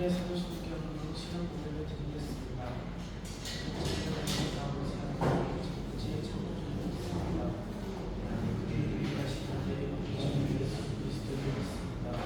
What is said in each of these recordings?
함께 사도신께 없는 신앙 고백을 드리겠습니다. 아버지 하나님, 지혜 참고드리겠습니다. 하나님, 우리 위하시는데 우리 주 예수 그리스도를 믿습니다.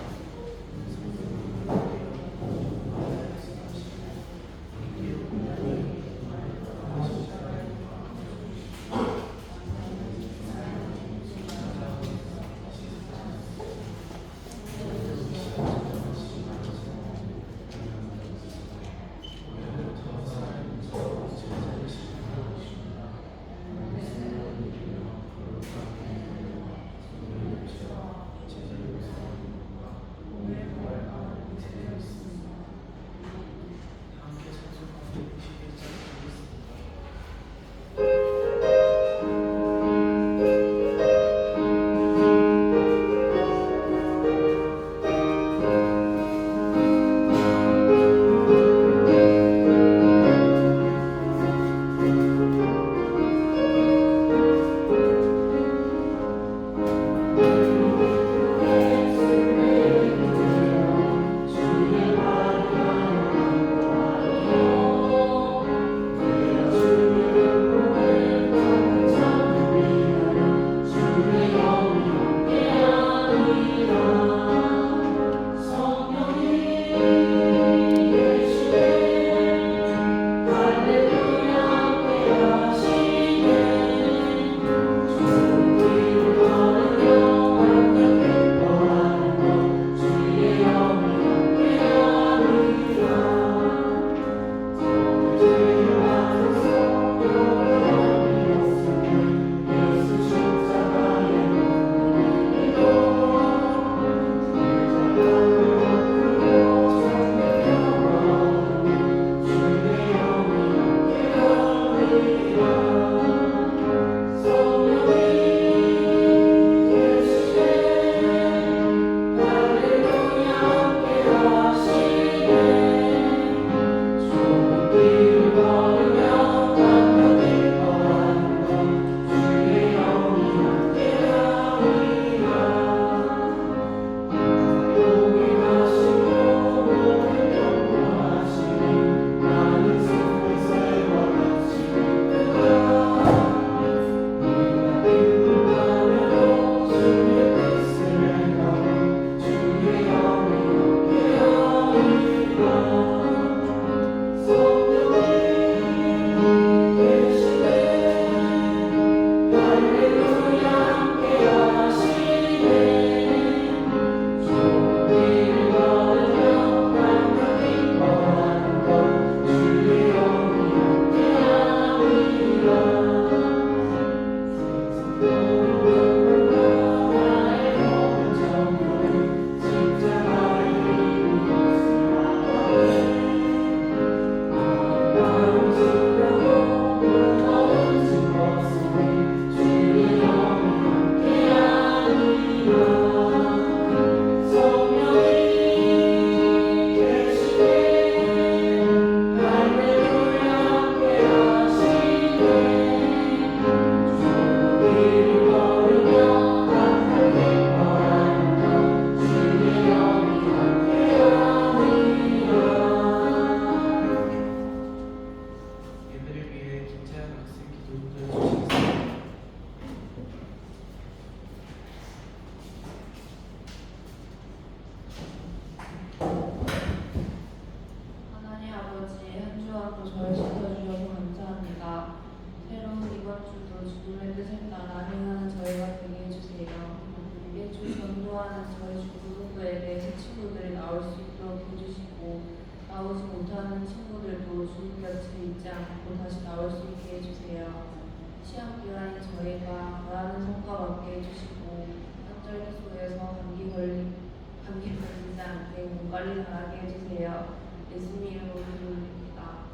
빨리 나가게 해주세요. 예수님 이름으로 기도드립니다.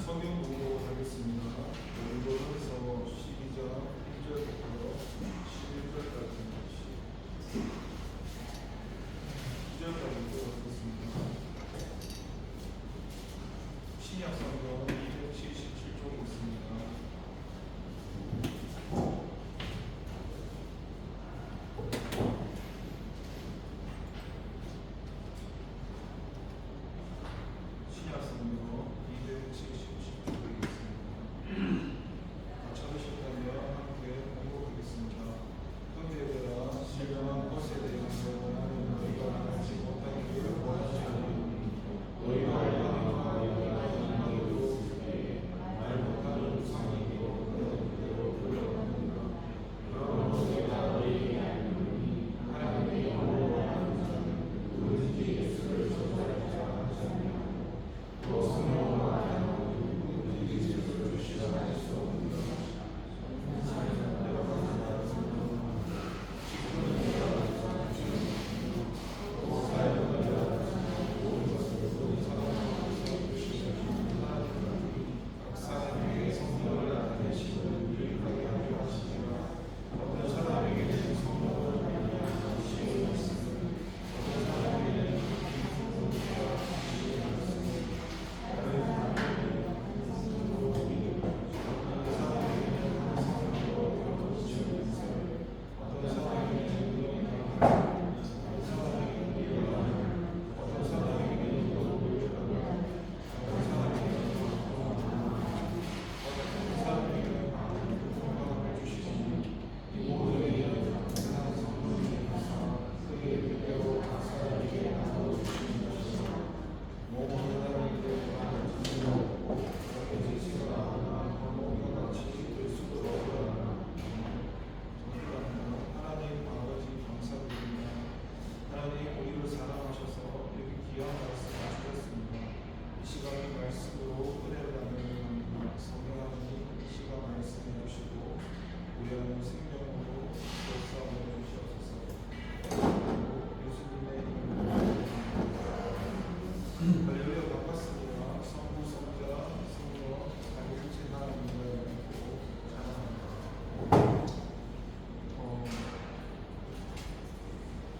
성경 공부하겠습니다. 요거에서 12장 1절부터 11절까지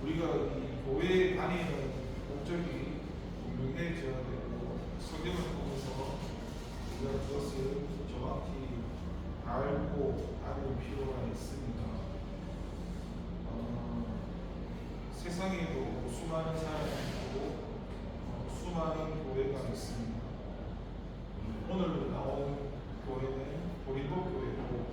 우리가 이 교회에 다니는 목적이 분명해져야 되고 성경을 통해서 우리가 그것을 정확히 알고 다닐 필요가 있습니다. 세상에도 수많은 사람이 있고 수많은 교회가 있습니다. 오늘 나온 교회는 고린도 교회고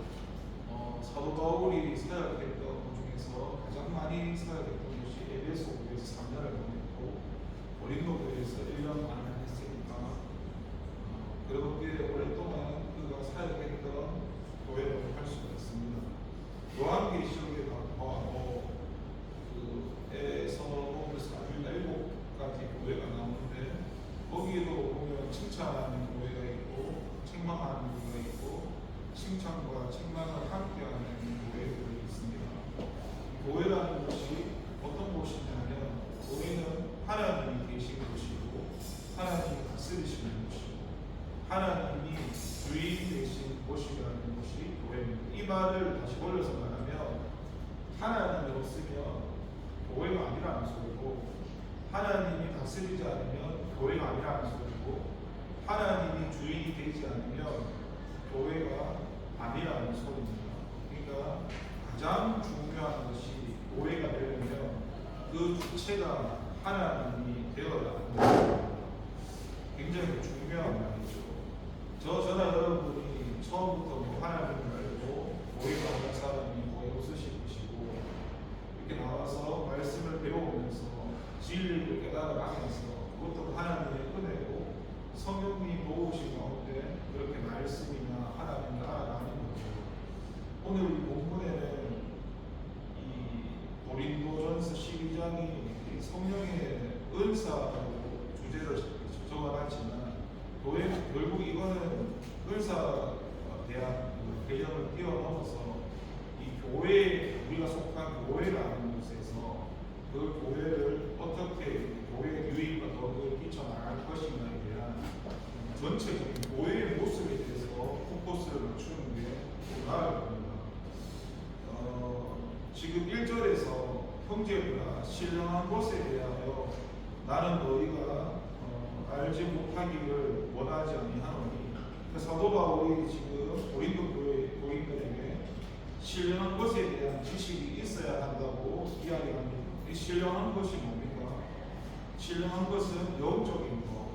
사도 바울이 사역했던 것 중에서 가장 많이 사역했던 것이 에베소 교회에서 3년을 보냈고 고린도 교회에서 1년 반을 했으니까 그렇게 오랫동안 그가 사역했던 교회라고 할 수가 있습니다. 요한계시록에 에서 보면서 아주 7가지 교회가 나오는데 거기에도 보면 칭찬하는 교회가 있고 책망하는 교회가 있고 칭찬과 책망을 함께하는 교회들이 있습니다. 교회라는 것이 어떤 곳이냐면 교회는 하나님이 계신 곳이고 하나님이 다스리시는 곳이고 하나님이 주인 되신 곳이라는 것이 교회입니다. 이 말을 다시 돌려서 말하면 하나님이 없으면 교회가 아니라는 소리고 하나님이 다스리지 않으면 교회가 아니라는 소리고 하나님이 주인이 되지 않으면 교회가 아니라는 소리입니다. 그러니까 가장 중요한 것이 교회가 되려면 그 주체가 하나님이 되어야 하는 것입니다. 굉장히 중요한 말이죠. 저나 여러분이 처음부터 하나님을 알고 교회가 하는 사람이 거의 없으실 것이고 이렇게 나와서 말씀을 배우면서 진리를 깨달아가면서 그것도 하나님의 은혜고 성령님 도우신 가운데 그렇게 말씀이나 하나님을 알아가는 거죠. 오늘 이 본문에는 이 고린도전서 12장이 성령의 은사라고 주제를 적어놨지만 결국 이거는 은사에 대한 개념을 뛰어넘어서 이 교회, 우리가 속한 교회라는 곳에서 그 교회를 어떻게 교회의 유익과 덕을 끼쳐나갈 것인가에 대한 전체적인 교회의 모습에 대해서 포커스를 맞추는 게 나을 겁니다. 지금 1절에서 형제들아 신령한 것에 대하여 나는 너희가 알지 못하기를 원하지 아니하노니 사도 바울이 지금 고린도 교인들에게 신령한 것에 대한 지식이 있어야 한다고 이야기합니다. 이 신령한 것이 뭡니까? 신령한 것은 영적인 것,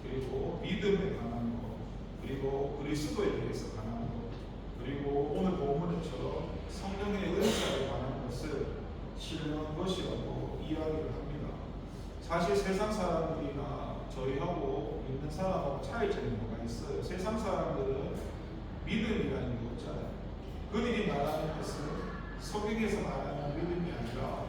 그리고 믿음에 관한 것, 그리고 그리스도에 대해서 관한 것, 그리고 오늘 본문처럼 성령의 은사에 관한 것을 신령한 것이라고 이야기를 합니다. 사실 세상 사람들이나 저희하고 믿는 사람하고 차이점이 뭐가 있어요? 세상 사람들은 믿음이라는 게 없잖아요. 그들이 말하는 것은 성경에서 말하는 믿음이 아니라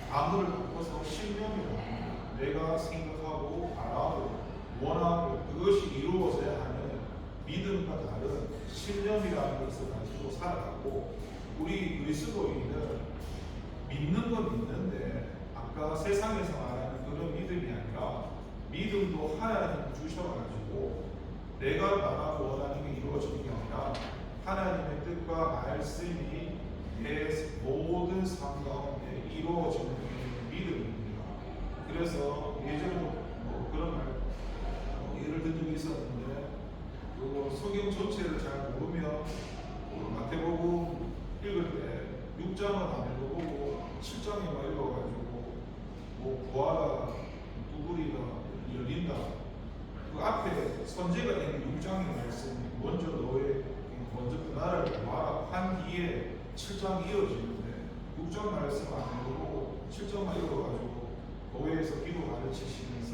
단어를 바꿔서 신념이라고 합니다. 내가 생각하고 바라고 원하고 그것이 이루어져야 하는 믿음과 다른 신념이라는 것을 가지고 살아가고 우리 그리스도인은 믿는 건 믿는데 아까 세상에서 말하는 그런 믿음이 아니라 믿음도 하나님 주셔가지고 내가 말하고 원하는 게 이루어지는 게 아니라 하나님의 뜻과 말씀이 내 모든 삶 가운데 이루어지는 게 믿음입니다. 그래서 예전에 그런 말 예를 든 적이 있었는데 성경 전체를 잘 모르면 마태복음 읽을 때 6장은 안 읽어보고 7장에만 읽어가지고 보아라 두드리라 열린다 그 앞에 선제가 되는 6장의 말씀이 먼저 그 나라를 보아라 한 뒤에 7장이 이어지는데 6장 말씀 안 읽어보고 7장만 읽어가지고 교회에서 기도 가르치시면서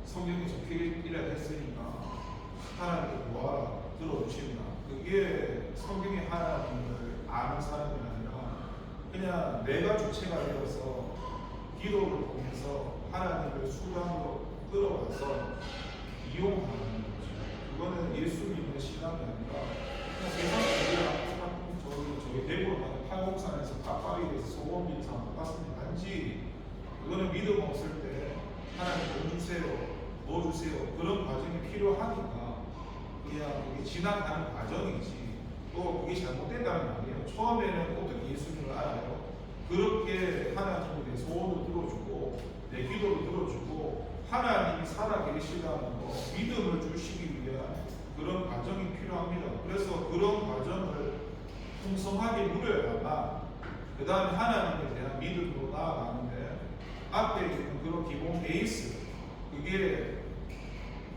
성경에 적혀있라 했으니까 하나님께 보아라 들어주신다. 그게 성경의 하나님을 아는 사람이 아니라 그냥 내가 주체가 되어서 기도를 통해서 하나님을 수단으로 끌어와서 이용하는 거죠. 그거는 예수 믿는 신앙이 아니라 그냥 세상 저희 대구로 가는 팔곡산에서 닭발이 돼서 소원 빌 사람 똑같습니다. 단지 그거는 믿음 없을 때 하나님 돈 주세요, 뭐 주세요 그런 과정이 필요하니까 그냥 그게 지나가는 과정이지 또 그게 잘못된다는 말이에요. 처음에는 어떻게 예수님을 알아요? 그렇게 하나님이 내 소원을 들어주고 내 기도를 들어주고 하나님이 살아 계시다는 거 믿음을 주시기 위한 그런 과정이 필요합니다. 그래서 그런 과정을 풍성하게 누려야만 그 다음에 하나님에 대한 믿음으로 나아가는데 앞에 있는 그런 기본 베이스 그게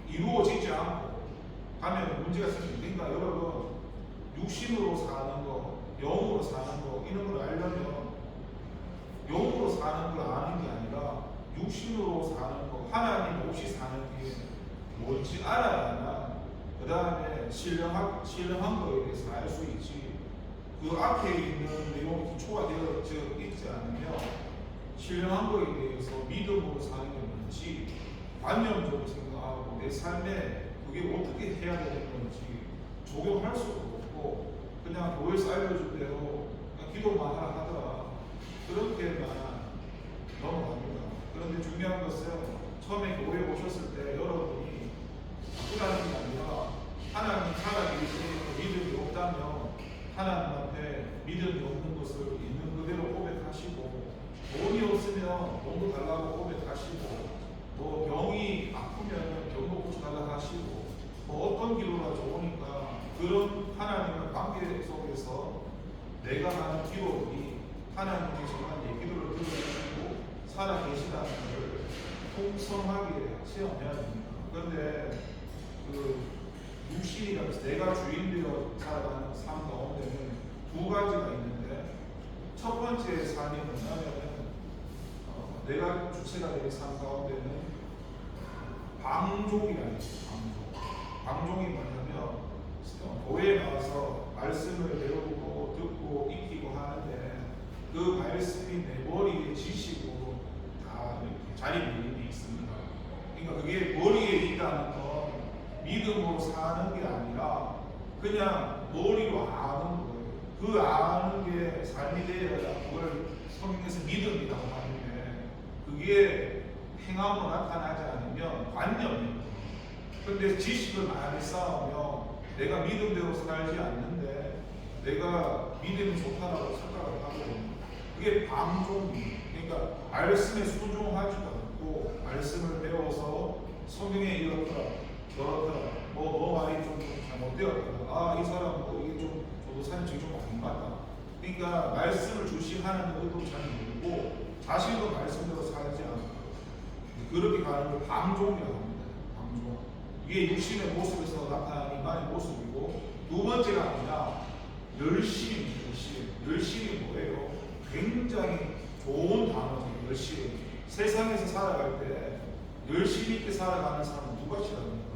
이루어지지 않고 가면 문제가 생깁니다. 그러니까 여러분 육신으로 사는 거, 영으로 사는 거 이런 걸 알려면 영으로 사는 걸 아는 게 아니라 육신으로 사는 거, 하나님 없이 사는 게 뭔지 알아야만 그 다음에 신령한 거에 대해서 알 수 있지. 그 앞에 있는 내용이 기초가 되어져 있지 않으면 신령한 거에 대해서 믿음으로 사는 게 뭔지 관념적으로 생각하고 내 삶에 그게 어떻게 해야 되는 건지 적용할 수도 없고 그냥 교회에서 알려줄 대로 그냥 기도만 하더라 그렇게만 넘어갑니다. 그런데 중요한 것은 처음에 교회에 오셨을 때 여러분이 바꾸라는 게 아니라 하나님 살아계시는 믿음이 없다면 하나님 앞에 믿음이 없는 것을 있는 그대로 고백하시고 돈이 없으면 돈도 달라고 고백하시고 뭐 병이 아프면 병도 고쳐달라고 하시고 뭐 어떤 기도가 좋으니까 그런 하나님의 관계 속에서 내가 하는 기도이 하나님이 정말 내 기도를 들어주시고 살아계시다는 것을 풍성하게 체험해야 됩니다. 그런데 그 육신이라고 해서 내가 주인 되어 살아가는 삶 가운데는 두 가지가 있는데 첫 번째 삶이 뭐냐면 내가 주체가 되는 삶 가운데는 방종이라는 거예요. 방종이 뭐냐면 교회에 나와서 말씀을 배우고 듣고 익히고 하는데 그 말씀이 내 머리에 지식으로 다 이렇게 자리매김이 있습니다. 그러니까 그게 머리에 있다는 건 믿음으로 사는 게 아니라 그냥 머리로 아는 거예요. 그 아는 게 삶이 되어야 그걸 성경에서 믿음이라고 하는데 그게 행함으로 나타나지 않으면 관념입니다. 그런데 지식을 많이 쌓으면 내가 믿음대로 살지 않는데 내가 믿음이 좋다라고 생각을 하거든요. 그게 방종이에요. 그러니까 말씀에 순종하지도 않고 말씀을 배워서 성경에 이렇더라 저렇더라 뭐 말이 좀 잘못되었더라 이 사람 뭐 이게 좀 저도 사는 적이 좀 안 맞다. 그러니까 말씀을 주시 하나님 의도 잘 모르고 자신도 말씀대로 살지 않고 그렇게 가는 걸 방종이라고 합니다. 방종. 이게 육신의 모습에서 나타나는 인간의 모습이고 두 번째가 뭐냐 열심입니다. 열심이 뭐예요? 굉장히 좋은 단어죠. 열심. 세상에서 살아갈 때 열심히 있게 살아가는 사람은 누가 싫어합니까?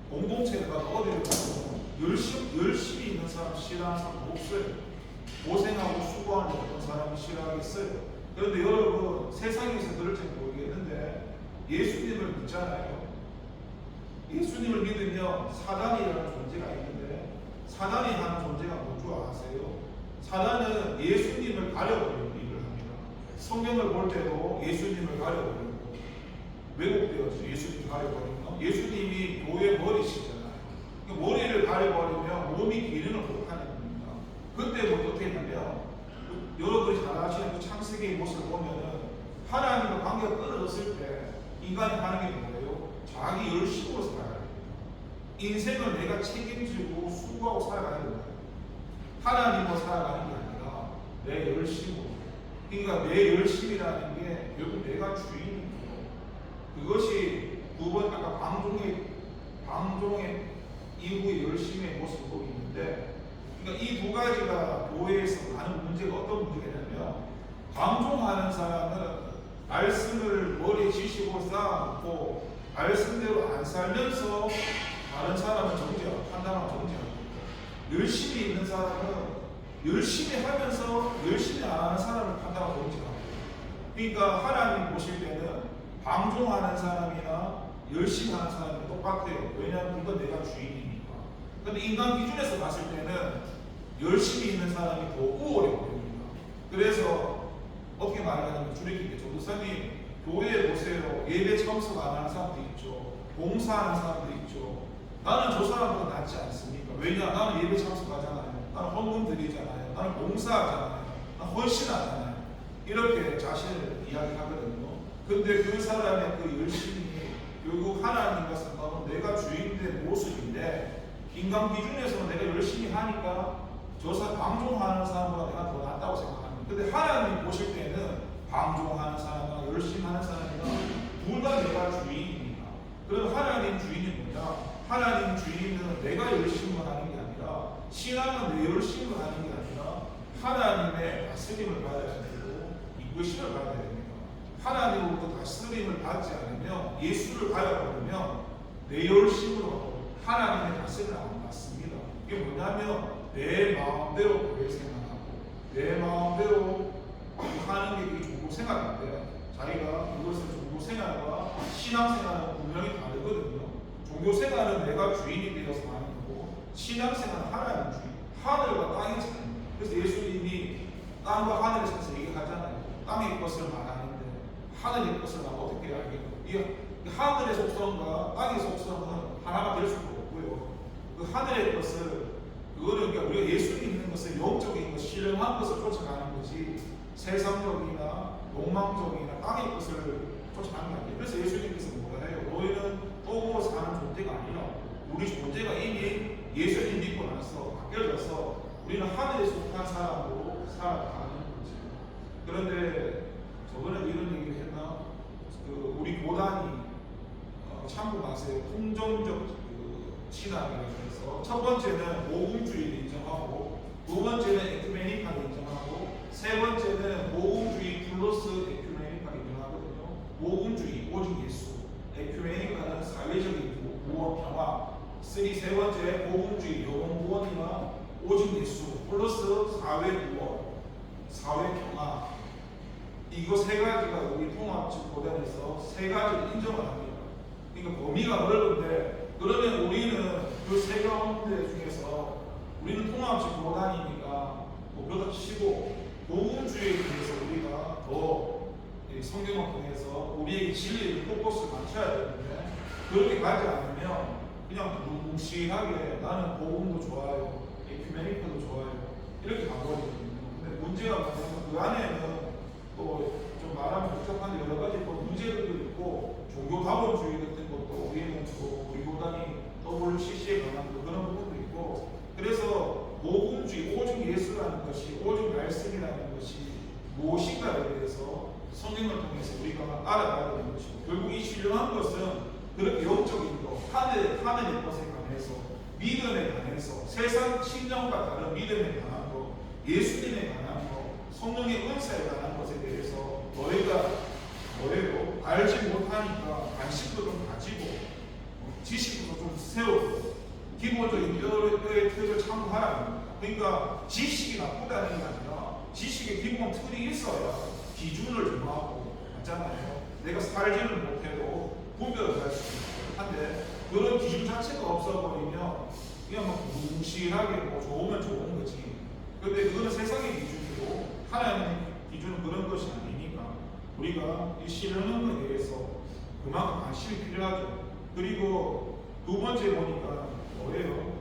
공동체에 가서 어디를 가도 열심히 있는 사람 싫어하는 사람 없어요. 고생하고 수고하는 어떤 사람이 싫어하겠어요. 그런데 여러분 세상에서 그럴지 모르겠는데 예수님을 믿잖아요. 예수님을 믿으면 사단이라는 존재가 있는데 사단이 하는 존재가 뭔 줄 아세요? 사단은 예수님을 가려버리는 일을 합니다. 성경을 볼 때도 예수님을 가려버리고 왜곡되어서 예수님을 가려버리면 예수님이 교회 머리시잖아요. 그러니까 머리를 가려버리면 몸이 기능을 못하는 겁니다. 그때 뭐 어떻게 했냐면 여러분이 잘 아시는 그 창세기의 모습을 보면은 하나님과 관계가 끊어졌을 때 인간이 하는 게 뭐예요? 자기 열심으로 살아가야 돼요. 인생을 내가 책임지고 수고하고 살아가는 거예요. 하나님과 살아가는 게 아니라 내 열심으로. 그러니까 내 열심이라는 게 결국 내가 주인인 거예요. 그것이 두 번 아까 방종의 이후의 열심의 모습을 보고 있는데 그러니까 이 두 가지가 교회에서 많은 문제가 어떤 문제냐면 방종하는 사람은 말씀을 머리에 지식으로 쌓아놓고 말씀대로 안 살면서 다른 사람을 정죄하고 판단하고 정죄하고 열심히 있는 사람은 열심히 하면서 열심히 안 하는 사람을 판단하고 정죄하고 그러니까 하나님 보실 때는 방종하는 사람이나 열심히 하는 사람이 똑같아요. 왜냐하면 이건 내가 주인이니까. 그런데 인간 기준에서 봤을 때는 열심히 있는 사람이 더 우월해 보입니다. 그래서 어떻게 말하냐면 주례기께 전도사님 교회에 보세요. 예배 참석 안 하는 사람도 있죠. 봉사하는 사람도 있죠. 나는 저 사람보다 낫지 않습니까? 왜냐? 나는 예배 참석하잖아요. 나는 헌금 드리잖아요. 나는 봉사하잖아요. 나는 헌신하잖아요. 이렇게 자신을 이야기하거든요. 근데 그 사람의 그 열심이 결국 하나님과 상관은 내가 주인된 모습인데, 인간 기준에서는 내가 열심히 하니까 저 사람 방종하는 사람보다 내가 더 낫다고 생각합니다. 근데 하나님 보실 때는 방종하는 사람과 열심히 하는 사람이랑 둘 다 내가 주인입니다. 그럼 하나님 주인이 뭐냐? 하나님 주인은 내가 열심히 하는 게 아니라, 신앙은 내 열심히 하는 게 아니라 하나님의 다스림을 받아야 되고 이끄심을 받아야 됩니다. 하나님으로부터 다스림을 받지 않으면, 예수를 받아버리면 내 열심으로 하나님의 다스림을 안 받습니다. 이게 뭐냐면 내 마음대로 그걸 생각하고 내 마음대로 하는 게 그게 종교 생활인데, 자기가 그것을 종교 생활과 신앙 생활은 분명히 다르거든요. 종교 생활은 내가 주인이 되어서 하는 거고, 신앙 생활은 하나님 주인, 하늘과 땅의 차이입니다. 그래서 예수님이 땅과 하늘에 대해서 얘기하잖아요. 땅의 것을 말하는데 하늘의 것을 말 어떻게 알겠고, 이 하늘의 속성과 땅의 속성은 하나가 될 수가 없고요. 그 하늘의 것을, 그거는 그러니까 우리가 예수 믿는 것을 영적인 것, 신령한 것을 쫓아가는 거지, 세상적이나 욕망적이나 땅의 것을 쫓아가는 게 아니에요. 그래서 예수님께서 뭐라 해요? 너희는 또고 사는 존재가 아니라, 우리 존재가 이미 예수님 믿고 나서 바뀌어져서 우리는 하늘에 속한 사람으로 살아가는 거지. 그런데 저번에 이런 얘기를 했나? 우리 고단이 참고하세요. 통정적 신앙이라고 해서, 첫 번째는 모금주의를 인정하고, 두 번째는 에큐메니카를 인정하고, 세 번째는 모금주의 플러스 에큐메니카를 인정하거든요. 모금주의 오직 예수, 에큐메니카는 사회적인 구원 평화, 세 번째 모금주의 영혼 구원이나 오직 예수 플러스 사회 구원, 사회 평화. 이거 세 가지가 우리 통합적 고단에서 세 가지를 인정을 합니다. 그러니까 범위가 넓은데, 그러면 우리는 그 세 가운데 중에서 우리는 통합적 고단이니까 그렇다 치고, 복음주의에 대해서 우리가 더 성경을 통해서 우리에게 진리를 포커스를 맞춰야 되는데, 그렇게 가지 않으면 그냥 묵묵시하게 나는 복음도 좋아요, 에큐메니카도 좋아요, 이렇게 가버리거든요. 근데 문제가 뭐냐면 그 안에는 또 좀 말하면 복잡한데 여러 가지 또 문제들도 있고, 종교 다원주의 같은 것도 우리는 우리 고단이 WCC에 관한 그런 부분도 있고, 그래서 복음주의 오직 예수라는 것이, 오직 말씀이라는 것이 무엇인가에 대해서 성경을 통해서 우리가 알아가야 되는 것이고, 결국 이 신령한 것은 그렇게 영적인 것, 하늘의 것에 관해서, 믿음에 관해서, 세상 신령과 다른 믿음에 관한 것, 예수님에 관한 것, 성령의 은사에 관한 것에 대해서 너희가 뭐예요? 알지 못하니까 관심도 좀 가지고 지식도 좀 세우고 기본적인 뼈의 틀을 참고하라. 그러니까 지식이 나쁘다는 게 아니라 지식의 기본 틀이 있어야 기준을 정하고, 맞잖아요. 내가 살지는 못해도 분별을 할 수 있고 한데, 그런 기준 자체가 없어버리면 그냥 막 무시하게 뭐 좋으면 좋은 거지. 근데 그거는 세상의 기준이고 하나님의 기준은 그런 것이 아니니까 우리가 이 신령한 것에 대해서 그만큼 관심이 필요하죠. 그리고 두 번째 보니까 뭐예요?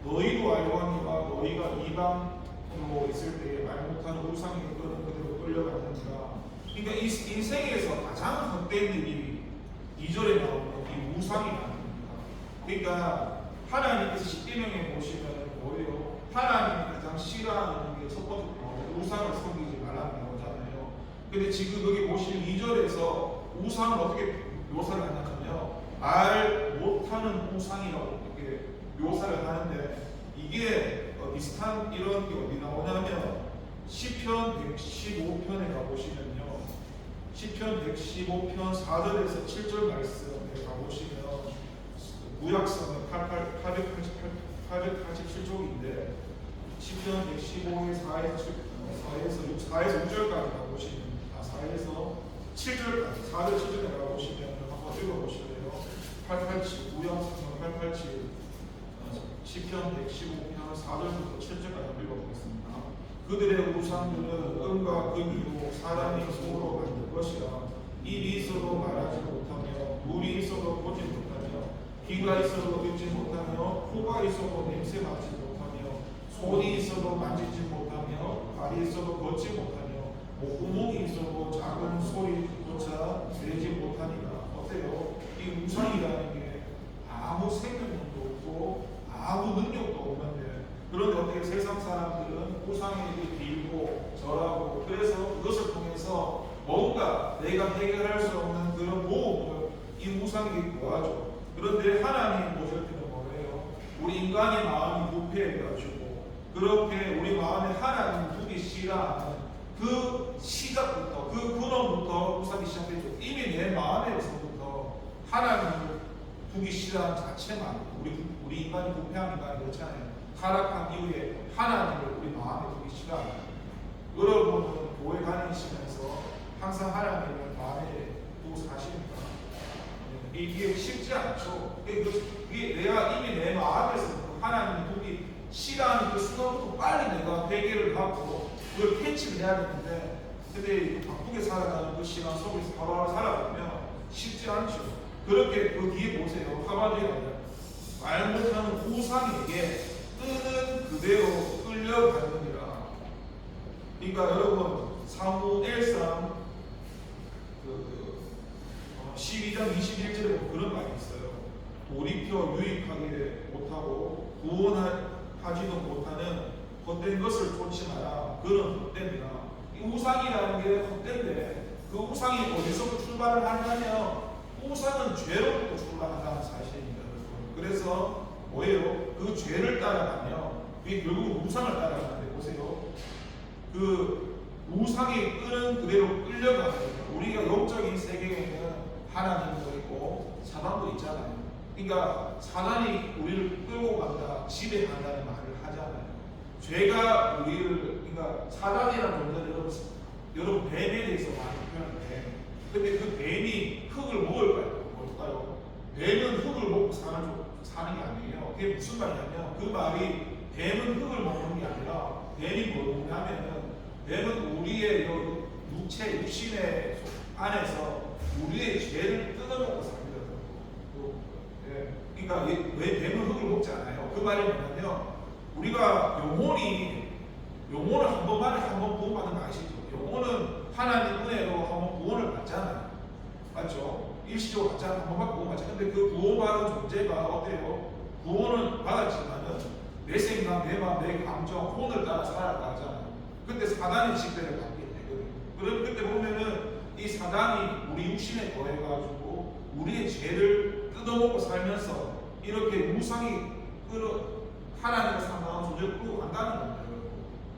너희도 알거니와 너희가 이방으로 있을 때 말 못하는 우상의 그런 그대로 끌려가는가. 그러니까 이 인생에서 가장 헛된 일이 2절에 나오는 이 우상이라는 겁니다. 그러니까 하나님께서 십계명에 보시면 뭐예요? 하나님이 가장 싫어하는 게 첫 번째 우상을 섬기지 말라는 거잖아요. 근데 지금 여기 보시면 2절에서 우상을 어떻게 묘사를 하냐면요, 말 못하는 우상이라고 이렇게 묘사를 하는데, 이게 비슷한 이런 게 어디 나오냐면 시편 115편에 가보시면요, 시편 115편 4절에서 7절 말씀에 가보시면 구약성은 887쪽인데 시편 115의 4에서 6절까지 가보시면, 4에서 7절까지, 4절 7절에 가보시면 한번 읽어보실래요? 887, 구약성은 887, 시편 115편 4절부터 7절까지 읽어보겠습니다. 그들의 우상들은 은과 금이요 사람이 손으로 만든 것이라. 입이 있어도 말하지 못하며, 물이 있어도 보지 못하며, 귀가 있어도 듣지 못하며, 코가 있어도 냄새 맡지 못하며, 손이 있어도 만지지 못하며, 발이 있어도 걷지 못하며, 목구멍이 되지 못하니까 어때요? 이 우상이라는 게 아무 생명력도 없고 아무 능력도 없는데, 그런데 어떻게 세상 사람들은 우상에게 빌고 절하고, 그래서 그것을 통해서 뭔가 내가 해결할 수 없는 그런 모험을 이 우상에게 구하죠. 그런데 하나님 보실 때는 뭐예요? 우리 인간의 마음이 부패해가지고 그렇게 우리 마음에 하나님 두기 싫어하는 그 시작부터, 그 근원부터 우상이 시작되죠. 이미 내 마음에서부터 하나님을 두기 싫어하는 자체만, 우리 인간이 부패한 인간이 그렇잖아요. 타락한 이후에 하나님을 우리 마음에 두기 싫어합니다. 여러분은 교회 다니시면서 항상 하나님을 마음에 두고 사십니까? 이게 쉽지 않죠. 이게 내가 이미 내 마음에서 하나님을 두기 싫어하는 그 순간부터 빨리 내가 회개를 하고 그걸 캐치를 해야 되는데, 근데 바쁘게 살아가는 그 시간 속에서 하루하루 살아가면 쉽지 않죠. 그렇게 그 뒤에 보세요. 하바디가 말 못하는 우상에게 뜨는 그대로 끌려가느니라. 그러니까 여러분 사무엘상 12장 21절에 그런 말이 있어요. 돌이켜 유익하게 못하고 구원하지도 못하는 헛된 것을 쫓지 마라. 그런 헛됩니다. 이 우상이라는 게 헛된데, 그 우상이 어디서부터 출발을 하냐면 우상은 죄로부터 출발한다는 사실입니다. 그래서 뭐예요? 그 죄를 따라가면 그게 결국 우상을 따라가는데, 보세요. 그 우상이 끄는 그대로 끌려가는 거예요. 우리가 영적인 세계에는 하나님도 있고 사단도 있잖아요. 그러니까 사단이 우리를 끌고 간다, 지배한다는 말을 하잖아요. 죄가 우리를, 그러니까 사단이라는 존재는 여러분 뱀에 대해서 많이 표현해. 근데 그 뱀이 흙을 먹을까요? 뭘까요? 뱀은 흙을 먹고 사는 게 아니에요. 그게 무슨 말이냐면, 그 말이 뱀은 흙을 먹는 게 아니라 뱀이 뭘 먹냐면은, 뱀은 우리의 육체, 육신의 안에서 우리의 죄를 뜯어먹고 삽니다. 그러니까 왜 뱀은 흙을 먹지 않아요? 그 말이 뭐냐면, 우리가 영혼을 한 번만에 한 번 구원받는 거 아시죠? 영혼은 하나님 은혜로 한 번 구원을 받잖아요. 맞죠? 일시적으로 받잖아요. 한 번만 구원받잖아요. 근데 그 구원받은 존재가 어때요? 구원을 받았지만은 내 생각, 내 마음, 내 감정, 혼을 따라 살아가잖아요. 그때 사단의 지배를 받게 되거든요. 그럼 그때 보면은 이 사단이 우리 육신에 거해가지고 우리의 죄를 뜯어먹고 살면서 이렇게 우상이 하나님과 상당한 존재를 끌고 간다는 겁니다.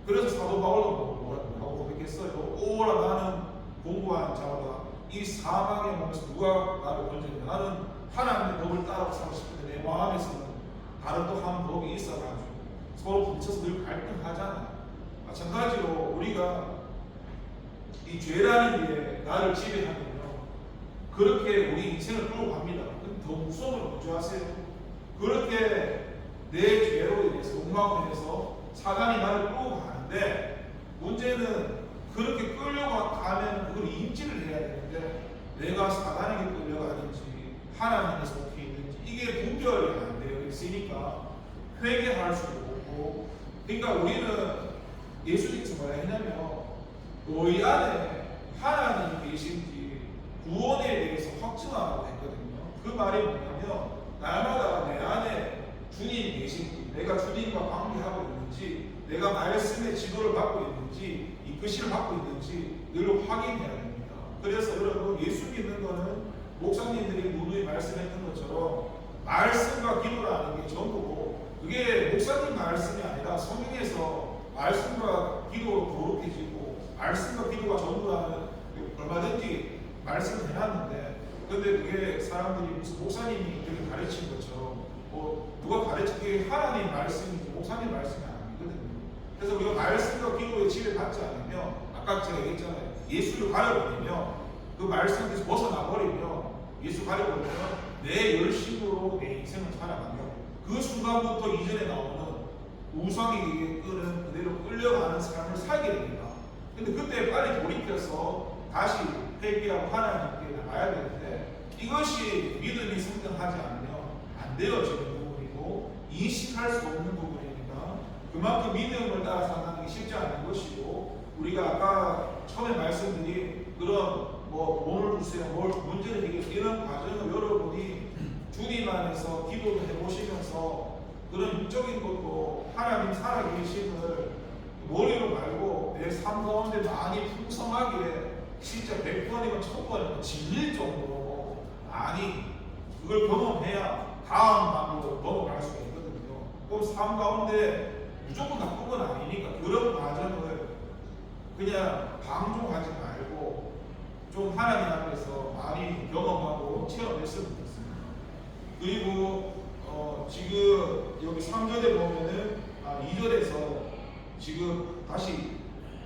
그래서 사도 바울도 뭐라고 고백했어요? 오라 나는 공부한 자마다 이 사망의 몸에서 누가 나를 건져내냐. 나는 하나님의 법을 따라 살고 싶은데 내 마음에서는 다른 또 한 법이 있어가지고 서로 부딪혀서 늘 갈등하잖아요. 마찬가지로 우리가 이 죄라는 게 나를 지배하면요, 그렇게 우리 인생을 끌고 갑니다. 근데 더 무서운 걸 먼저 하세요. 그렇게 내 죄로 인해서, 욕망으로 인해서 사단이 나를 끌고 가는데, 문제는 그렇게 끌려가면 그걸 인지를 해야 되는데, 내가 사단에게 끌려가는지 하나님의 속에 있는지 이게 분별이 안 되어 있으니까 회개할 수도 없고. 그러니까 우리는 예수님께서 뭐라 했냐면, 너희 안에 하나님이 계신지 구원에 대해서 확증하라고 했거든요. 그 말이 뭐냐면, 날마다 내 안에 주님이 계신지, 내가 주님과 관계하고 있는지, 내가 말씀의 지도를 받고 있는지, 이끄심을 받고 있는지 늘 확인해야 됩니다. 그래서 여러분, 예수 믿는 거는 목사님들이 누누이 말씀했던 것처럼 말씀과 기도라는 게 전부고, 그게 목사님 말씀이 아니라 성경에서 말씀과 기도로 거룩해지고 말씀과 기도가 전부라는, 얼마든지 말씀을 해놨는데, 근데 그게 사람들이 무슨 목사님이 그렇게 가르친 것처럼 누가 가르치기에 하나님 말씀인지 목사님 말씀이 아니거든요. 그래서 우리가 말씀과 기도에 지배받지 않으면, 아까 제가 얘기했잖아요. 예수를 가려버리면, 그 말씀에서 벗어나버리면, 예수 가려버리면 내 열심으로 내 인생을 살아가면 그 순간부터 이전에 나오는 우상에게 끄는 그대로 끌려가는 삶을 살게 됩니다. 근데 그때 빨리 돌이켜서 다시 회개하고 하나님께 나가야 되는데, 이것이 믿음이 성장하지 않으면 안 되어지는 부분이고 인식할 수 없는 부분이니까 그만큼 믿음을 따라 살아가는 게 쉽지 않은 것이고, 우리가 아까 처음에 말씀드린 그런 뭐 돈을 주세요, 뭘 문제를 해결해서 이런 과정을 여러분이 주님 안에서 기도를 해보시면서 그런 육적인 것도 하나님 살아계심을 머리로 말고 내 삶 가운데 많이 풍성하게 진짜 100번이면 1000번이면 질릴 정도로 많이 그걸 경험해야 다음 방으로 넘어갈 수가 있거든요. 그럼 삶 가운데 무조건 나쁜 건 아니니까 그런 과정을 그냥 방종하지 말고 좀 하나님 앞에서 많이 경험하고 체험했으면 좋겠습니다. 그리고 지금 여기 3절에 보면은 2절에서 지금 다시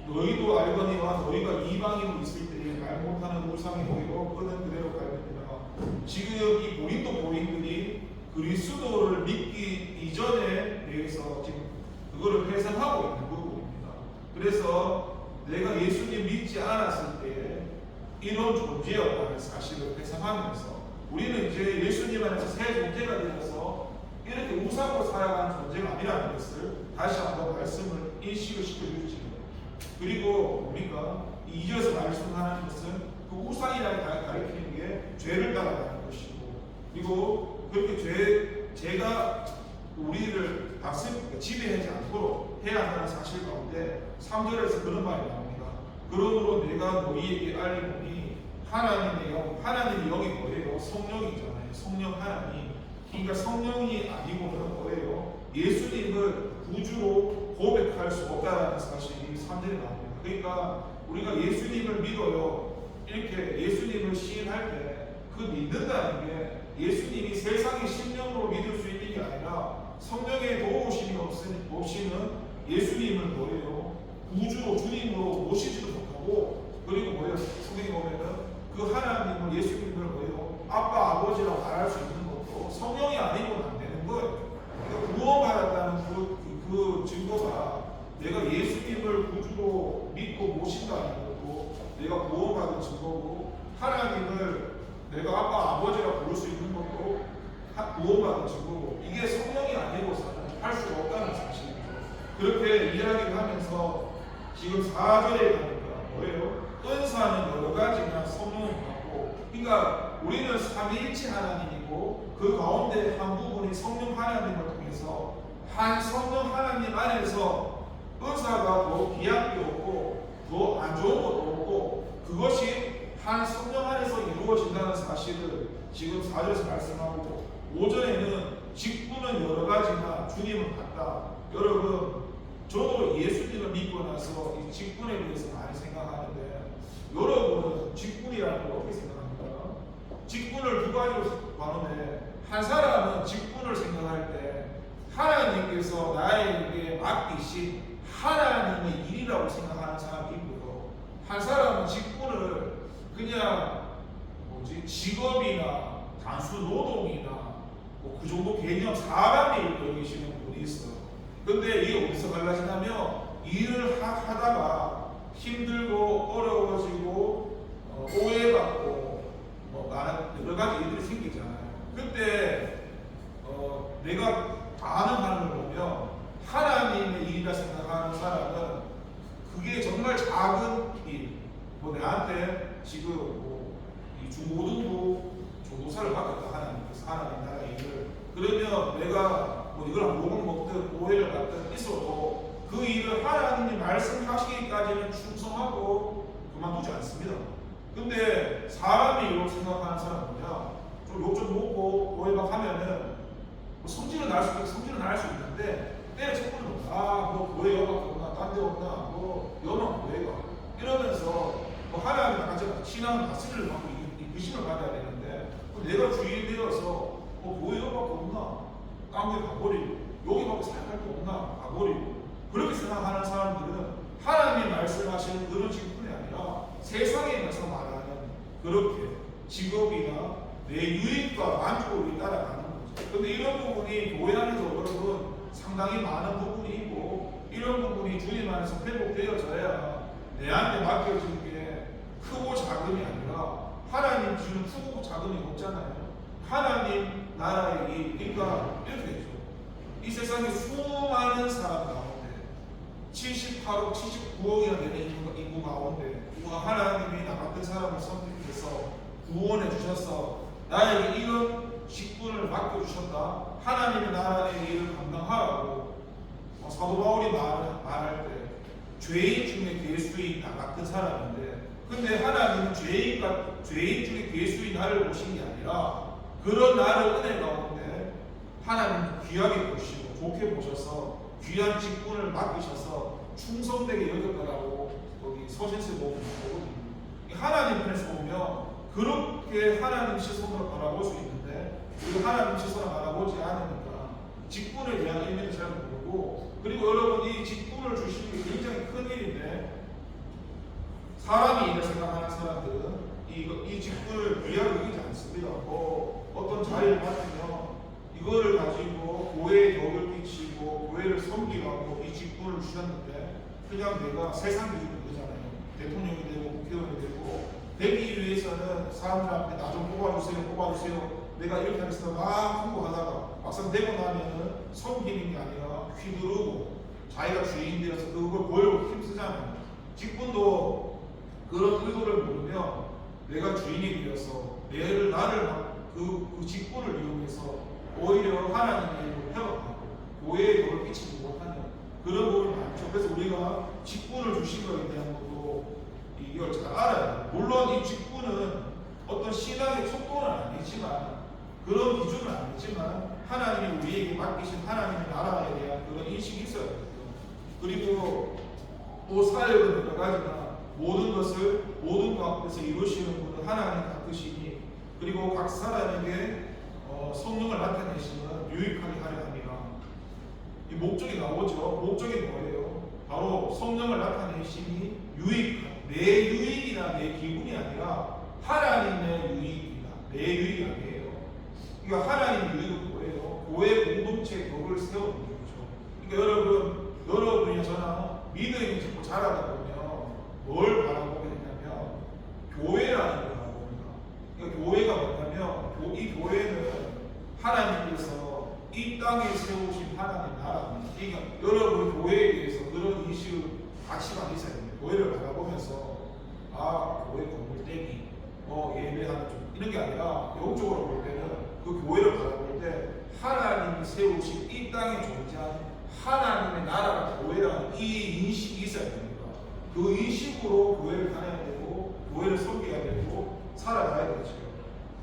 너희도 알거니와 너희가 이방인으로 있을 때에 말 못하는 우상이 보이고 끄는 그대로 갈느니라. 지금 이 고린도 교인들이 그리스도를 믿기 이전에 대해서 지금 그거를 회상하고 있는 부분입니다. 그래서 내가 예수님 믿지 않았을 때에 이런 존재였다는 사실을 회상하면서 우리는 이제 예수님 안에서 새 존재가 되어서 이렇게 우상으로 살아가는 존재가 아니라는 것을 다시 한번 말씀을 인식을 시켜주시죠. 그리고 뭡니까? 이 2절에서 말씀하는 것은 그 우상이라고 가리키는 게 죄를 따라가는 것이고, 그리고 그렇게 죄가 우리를 지배하지 않도록 해야 한다는 사실 가운데 3절에서 그런 말이 나옵니다. 그러므로 내가 너희에게 알리노니 하나님의 영이 뭐예요? 성령이잖아요. 성령 하나님. 그러니까 성령이 아니고는 뭐예요? 예수님을 구주로 고백할 수 없다는 사실이 3절에 나옵니다. 그러니까 우리가 예수님을 믿어요. 이렇게 예수님을 시인할 때 그 믿는다는 게 예수님이 세상의 심령으로 믿을 수 있는 게 아니라 성령의 도우심이 없이는 예수님을 뭐예요? 구주로 주님으로 모시지도 못하고, 그리고 뭐예요? 성경에 보면은 그 하나님을 예수님을 뭐예요? 아빠 아버지라고 말할 수 있는 것도 성령이 아니고는 안 되는 거예요. 그러니까 구원받았다는 그 증거가 내가 예수님을 구주로 믿고 모신다는 것도 내가 구원받은 증거고, 하나님을 내가 아빠 아버지라고 부를 수 있는 것도 구원받은 증거고, 이게 성령이 아니고서는 할 수 없다는 사실이죠. 그렇게 이야기를 하면서 지금 4절에 가니까 뭐예요? 은사는 여러 가지나 성령을 받고, 그러니까 우리는 삼위일체 하나님이고 그 가운데 한 부분이 성령 하나님을 통해서 한 성령 하나님 안에서 은사가 더 귀한 게 없고 더 안 좋은 것도 없고 그것이 한 성령 안에서 이루어진다는 사실을 지금 4절에서 말씀하고, 5절에는 직분은 여러 가지나 주님은 같다. 여러분, 저도 예수님을 믿고 나서 이 직분에 대해서 많이 생각하는데 여러분은 직분이라는 걸 어떻게 생각합니까? 직분을 두 가지로 나누는데, 한 사람은 직분을 생각할 때 하나님께서 나에게 맡기신 하나님의 일이라고 생각하는 사람이 있고요. 한 사람은 직분을 그냥 직업이나 단수 노동이나 그 정도 개념 사람의 일로 여기시는 분이 있어요. 근데 이게 어디서 갈라지냐면 일을 하다가 힘들고 어려워지고 오해받고 여러 가지 일들이 생기잖아요. 그때 내가 반응하는 걸 보면 하나님의 일이라 생각하는 사람은 그게 정말 작은 일, 내한테 지금 이 중고등부 조도사를 받았다, 하나님께서 하나님 나라의 일을. 그러면 내가 이걸 욕을 먹든 오해를 받든 있어도 그 일을 하나님이 말씀하시기까지는 충성하고 그만두지 않습니다. 근데 사람이 이렇게 생각하는 사람은 뭐냐? 좀 욕 좀 먹고 오해막 하면은 성질은 날 수 있는데 때려쳐보는 거야. 너 교회 여밖에 없나? 딴 데 없나? 너 여만 교회가 이러면서 하나님 같이 신앙은 다스리를 받고 의심을 받아야 되는데 내가 주인 되어서 교회 여밖에 없나? 딴 데 가버리고 여기밖에 살갈 게 없나? 가버리고 그렇게 생각하는 사람들은 하나님 말씀하시는 그런 직분이 아니라 세상에서 말하는 그렇게 직업이나 내 유익과 만족을 따라가는 거죠. 근데 이런 부분이 교회 안에서 여러분 상당히 많은 부분이 있고, 이런 부분이 주님 안에서 회복되어져야 내한테 맡겨진 게 크고 작음이 아니라 하나님 주는 크고 작음이 없잖아요. 하나님 나라의 일, 그러니까 이렇게 되죠. 이 세상에 수많은 사람 가운데 78억, 79억이나 되는 인구 가운데 하나님이 나 같은 사람을 선택해 나에게 이런 직분을 맡겨주셨다. 하나님의 나라의 일을 감당하라고 사도 바울이 말할 때 죄인 중에 괴수인 나 같은 사람인데, 근데 하나님은 죄인 중에 괴수인 나를 보신 게 아니라 그런 나를 은혜 가운데 하나님 귀하게 보시고 좋게 보셔서 귀한 직분을 맡기셔서 충성되게 여겼다라고 거기 서신서에 보면 보거든요. 하나님 편에서 보면 그렇게 하나님 시선으로 바라볼 수 있는데 우리가 하나님 시선을 바라보지 않으니까 직분에 대한 의미를 잘 모르고, 그리고 여러분 이 직분을 주시는 게 굉장히 큰 일인데 사람이 일을 생각하는 사람들은 이 직분을 귀하게 여기지 않습니다. 어떤 자리를 맡으면 이거를 가지고 교회에 덕을 끼치고 교회를 섬기라고 이 직분을 주셨는데 그냥 내가 세상 기준으로 되잖아요. 대통령이 되고 국회의원이 되고 되기 위해서는 사람들한테 나 좀 뽑아주세요. 내가 이렇게 하겠습니다. 막 홍보하다가 막상 되고 나면은 섬기는 게 아니라 휘두르고 자기가 주인 되어서 그걸 보려고 힘쓰잖아요. 직분도 그런 의도를 모르면 내가 주인이 되어서 나를 그 직분을 이용해서 오히려 하나님의 일을 회복하고 교회에 도를 끼치지 못하는 그런 부분이 많죠. 그래서 우리가 직분을 주신 것에 대한 것도 이걸 잘 알아야 돼요. 물론 이 직분은 어떤 신앙의 척도는 아니지만 그런 기준은 아니지만 하나님이 우리에게 맡기신 하나님의 나라에 대한 그런 인식이 있어야 돼요. 그리고 또 사역은 여러 가지나 모든 것을 모든 가운데서 이루시는 분은 하나님 같으시니, 그리고 각 사람에게 성령을 나타내시는 유익하게 하려 합니다. 이 목적이 나오죠. 목적이 뭐예요? 바로 성령을 나타내시니 내 유익이나 내 기분이 아니라 하나님의 유익입니다. 내 유익이 아니에요. 그러니까 하나님의 유익은 뭐예요? 교회 공동체의 덕을 세우는 거죠. 그러니까 여러분이 저나 믿음이 자꾸 자라다 보면 뭘 바라보게 되냐면 교회라는 걸 바라봅니다. 그러니까 교회가 뭐냐면 이 교회는 하나님께서 이 땅에 세우신 하나님 나라입니다. 그러니까 여러분 교회에 대해서 그런 인식을 가치관이 있어야 됩니다. 교회를 바라보면서 교회 건물 떼기, 예배하는 좀 이런 게 아니라 영적으로 볼 때는 그 교회를 바라볼 때 하나님이 세우신 이 땅에 존재하는 하나님의 나라가 교회라는 이 인식이 있어야 됩니다. 그 인식으로 교회를 다녀야 되고 교회를 섬겨야 되고 살아가야 되죠.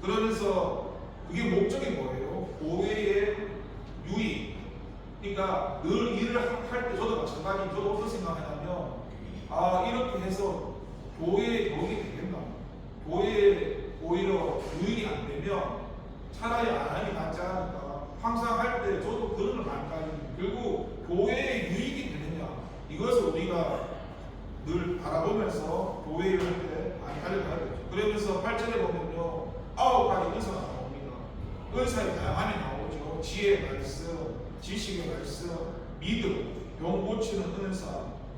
그러면서 그게 목적이 뭐예요? 교회의 유익. 그러니까 늘 일을 할 때 저도 마찬가지. 저도 어떤 생각하냐면 이렇게 해서 교회에 도움이 되겠나? 교회에 오히려 유익이 안 되면 차라리 안 하는 게 낫지 않을까? 항상 할 때 저도 그런 걸 많이 가지고, 결국 교회에 유익이 되느냐, 이것을 우리가 늘 바라보면서 교회 일을 할 때 많이 달려가야 되죠. 그러면서 8절에 보면요 9가지 은사가 나옵니다. 은사의 다양함이 나오죠. 지혜의 말씀, 지식의 말씀, 믿음, 병 고치는 은사,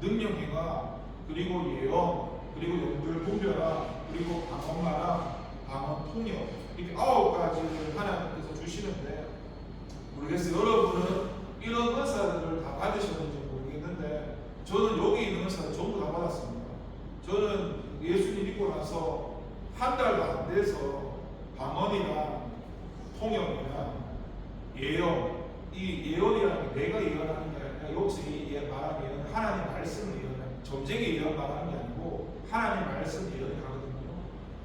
능력 행하, 그리고 예언, 그리고 영들 분별함, 그리고 방언말함, 방언 통역, 이렇게 9가지를 하나님께서 주시는데, 모르겠어요. 여러분은 이런 은사들을 다 받으셨는지 모르겠는데 저는 여기 있는 은사를 전부 다 받았습니다. 저는 예수님 믿고 나서 한 달도 안 돼서 방언이랑 통역이랑 예언, 이 예언이라는 게 내가 예언하는 게 아니라 여기서 말하는 예언은 하나님 말씀을 예언하는, 점쟁이 예언 말하는 게 아니고 하나님 말씀 예언을 하거든요.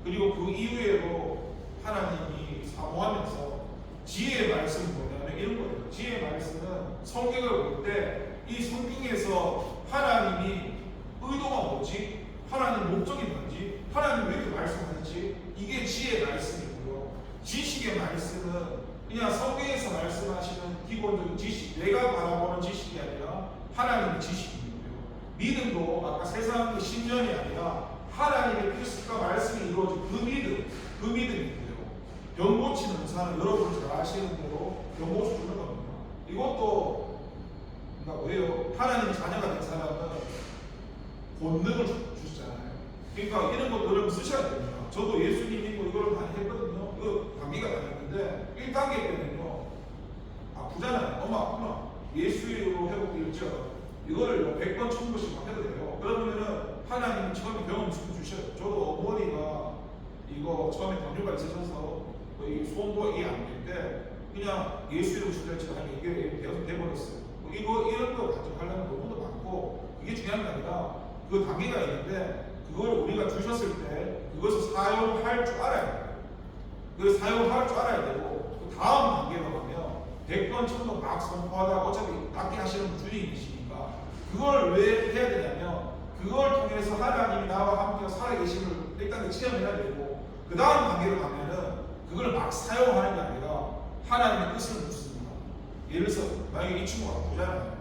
그리고 그 이후에도 하나님이 사모하면서 지혜의 말씀은 뭐냐면 이런 거예요. 지혜의 말씀은 성경을 볼 때 이 성경에서 하나님이 의도가 뭐지? 하나님 목적이 뭔지? 하나님 왜 이렇게 말씀하는지? 이게 지혜의 말씀이고요. 지식의 말씀은 그냥 성경에서 말씀하시는 기본적인 지식, 내가 바라보는 지식이 아니라 하나님의 지식이고요. 믿음도 아까 세상의 신념이 아니라 하나님의 뜻과 말씀이 이루어진 그 믿음이고요. 병 고치는 은사는 여러분 잘 아시는 대로 병 고쳐주는 겁니다. 이것도 그러니까 왜요? 하나님의 자녀가 된 사람은 본능을 주시잖아요. 그러니까 이런 거 여러분 쓰셔야 됩니다. 저도 예수님 믿고 이걸 많이 했거든요. 이거 감기가 다녔는데 1단계 때는요 아프잖아요. 너무 아프나 예수로 회복일죠. 이거를 100번 1000번씩 해도 돼요. 그러면은 하나님이 처음에 병을 주셔요. 저도 어머니가 이거 처음에 당뇨가 있으셔서 이 소음도 이해 안 되는데 그냥 예수 이름 주저치고 하면 이게 돼버렸어요. 이런 거 가져가려면 너무도 많고 그게 중요한 게 아니라 그 단계가 있는데 그걸 우리가 주셨을 때 그것을 사용할 줄 알아야 돼요. 그 사용할 줄 알아야 되고 그 다음 단계로 가면 100번 1000번 막 선포하다가 어차피 낫게 하시는 주님이시니까 그걸 왜 해야 되냐면 그걸 통해서 하나님이 나와 함께 살아계심을 일단 체험해야 되고 그 다음 단계로 가면은 그걸 막 사용하는 게 아니라 하나님의 뜻을 묻습니다. 예를 들어서 만약에 이 친구가 부자잖아요.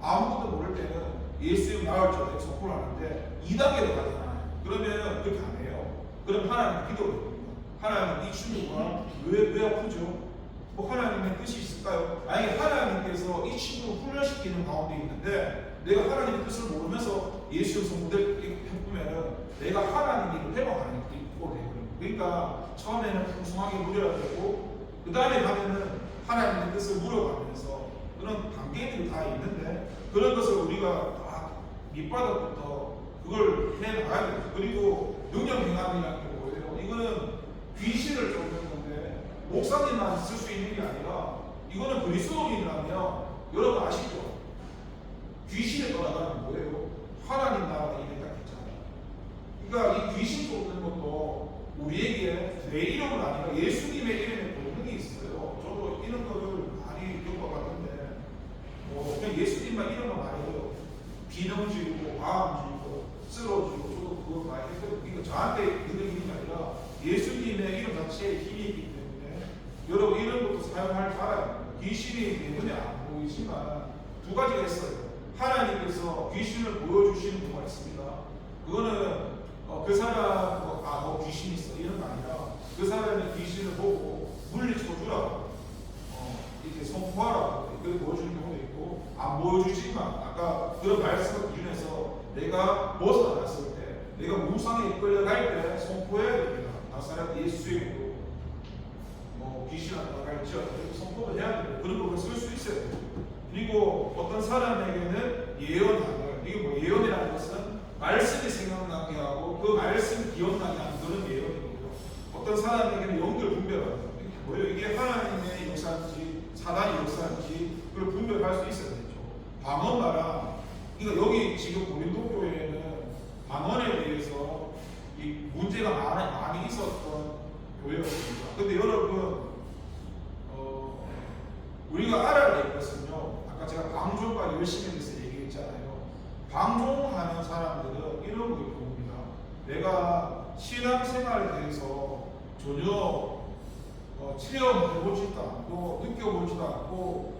아무것도 모를 때는 예수님 나올 줄 알고 선포를 하는데 2단계로 가잖아요. 그러면 그렇게 안 해요. 그럼 하나님 기도를 해봅니다. 하나님 이 친구가 왜 아프죠? 뭐 하나님의 뜻이 있을까요? 만약에 하나님께서 이 친구를 훈련시키는 가운데 있는데 내가 하나님의 뜻을 모르면서 예수의 성도들 해보면은 내가 하나님이 회방하는 게 있고 돼요. 그러니까 처음에는 풍성하게 누려야 되고 그 다음에 가면은 하나님의 뜻을 물어가면서 그런 단계들이 다 있는데 그런 것을 우리가 다 밑바닥부터 그걸 해나가야 돼요. 그리고 능력행함이라는 게 뭐예요? 이거는 귀신을 쫓는 건데 목사님만 쓸 수 있는 게 아니라 이거는 그리스도인이라면 여러분 아시죠? 귀신에 떠나가는 뭐예요? 하나님 나라가 이미 딱 있잖아요. 그러니까 이 귀신 쫓는 것도 우리에게 내 이름은 아니라 예수님의 이름에 본능이 있어요. 저도 이런 거를 많이 겪어봤는데 그냥 예수님만 이름만 말해요. 비명지고 마음지고 쓰러지고 저도 그거 많이 했거든요. 그러니까 저한테 있는 힘이 아니라 예수님의 이름 자체에 힘이 있기 때문에 여러분 이런 것도 사용할 줄 알아야 돼요. 귀신이 내 눈에 안 보이지만 두 가지가 있어요. 하나님께서 귀신을 보여주시는 경우가 있습니다. 그거는 그 사람 너 귀신 있어 이런 거 아니라 그 사람의 귀신을 보고 물리쳐 주라고 이렇게 선포하라고 그렇게 보여주는 경우도 있고 안 보여주지만 아까 그런 말씀 기준에서 내가 벗어났을 때 내가 무상에 끌려갈 때 선포해야 됩니다. 나사렛 예수의 이름으로 귀신 안 나갈지어다 선포를 해야 돼요. 그런 부분을 쓸 수 있어야 돼요. 그리고 어떤 사람에게는 예언하는 이게 뭐 예언이라는 것은 말씀이 생각나게 하고 그 말씀 기억나게 하는 그런 예언이고요. 어떤 사람에게는 영들 분별하는 뭐예요? 이게 하나님의 역사인지 사단의 역사인지 그걸 분별할 수 있어야 되죠. 방언가랑 그러니까 여기 지금 고린도 교회에는 방언에 대해서 이 문제가 많이 있었던 교회였습니다. 근데 여러분 우리가 알아야 될 것은요. 아까 제가 방종과 열심에 대해서 얘기했잖아요. 방종하는 사람들은 이런 걸 봅니다. 내가 신앙생활에 대해서 전혀 체험해보지도 않고 느껴보지도 않고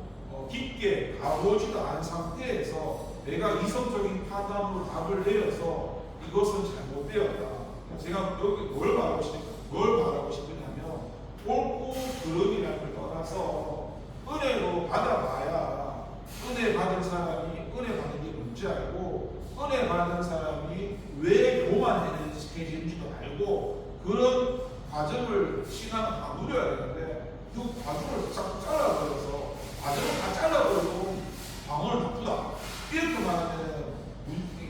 깊게 가보지도 않은 상태에서 내가 이성적인 판단으로 답을 내려서 이것은 잘못되었다. 제가 여기 뭘 말하고 싶으냐면 옳고 그름이라는 걸 떠나서 은혜로 받아봐야 은혜 받은 사람이 은혜 받는 게 뭔지 알고 은혜 받은 사람이 왜 교만해지는지도 알고 그런 과정을 신앙은 다 누려야 되는데 그 과정을 자꾸 잘라버려서 과정을 다 잘라버리고 방언을 나쁘다 이렇게 말하면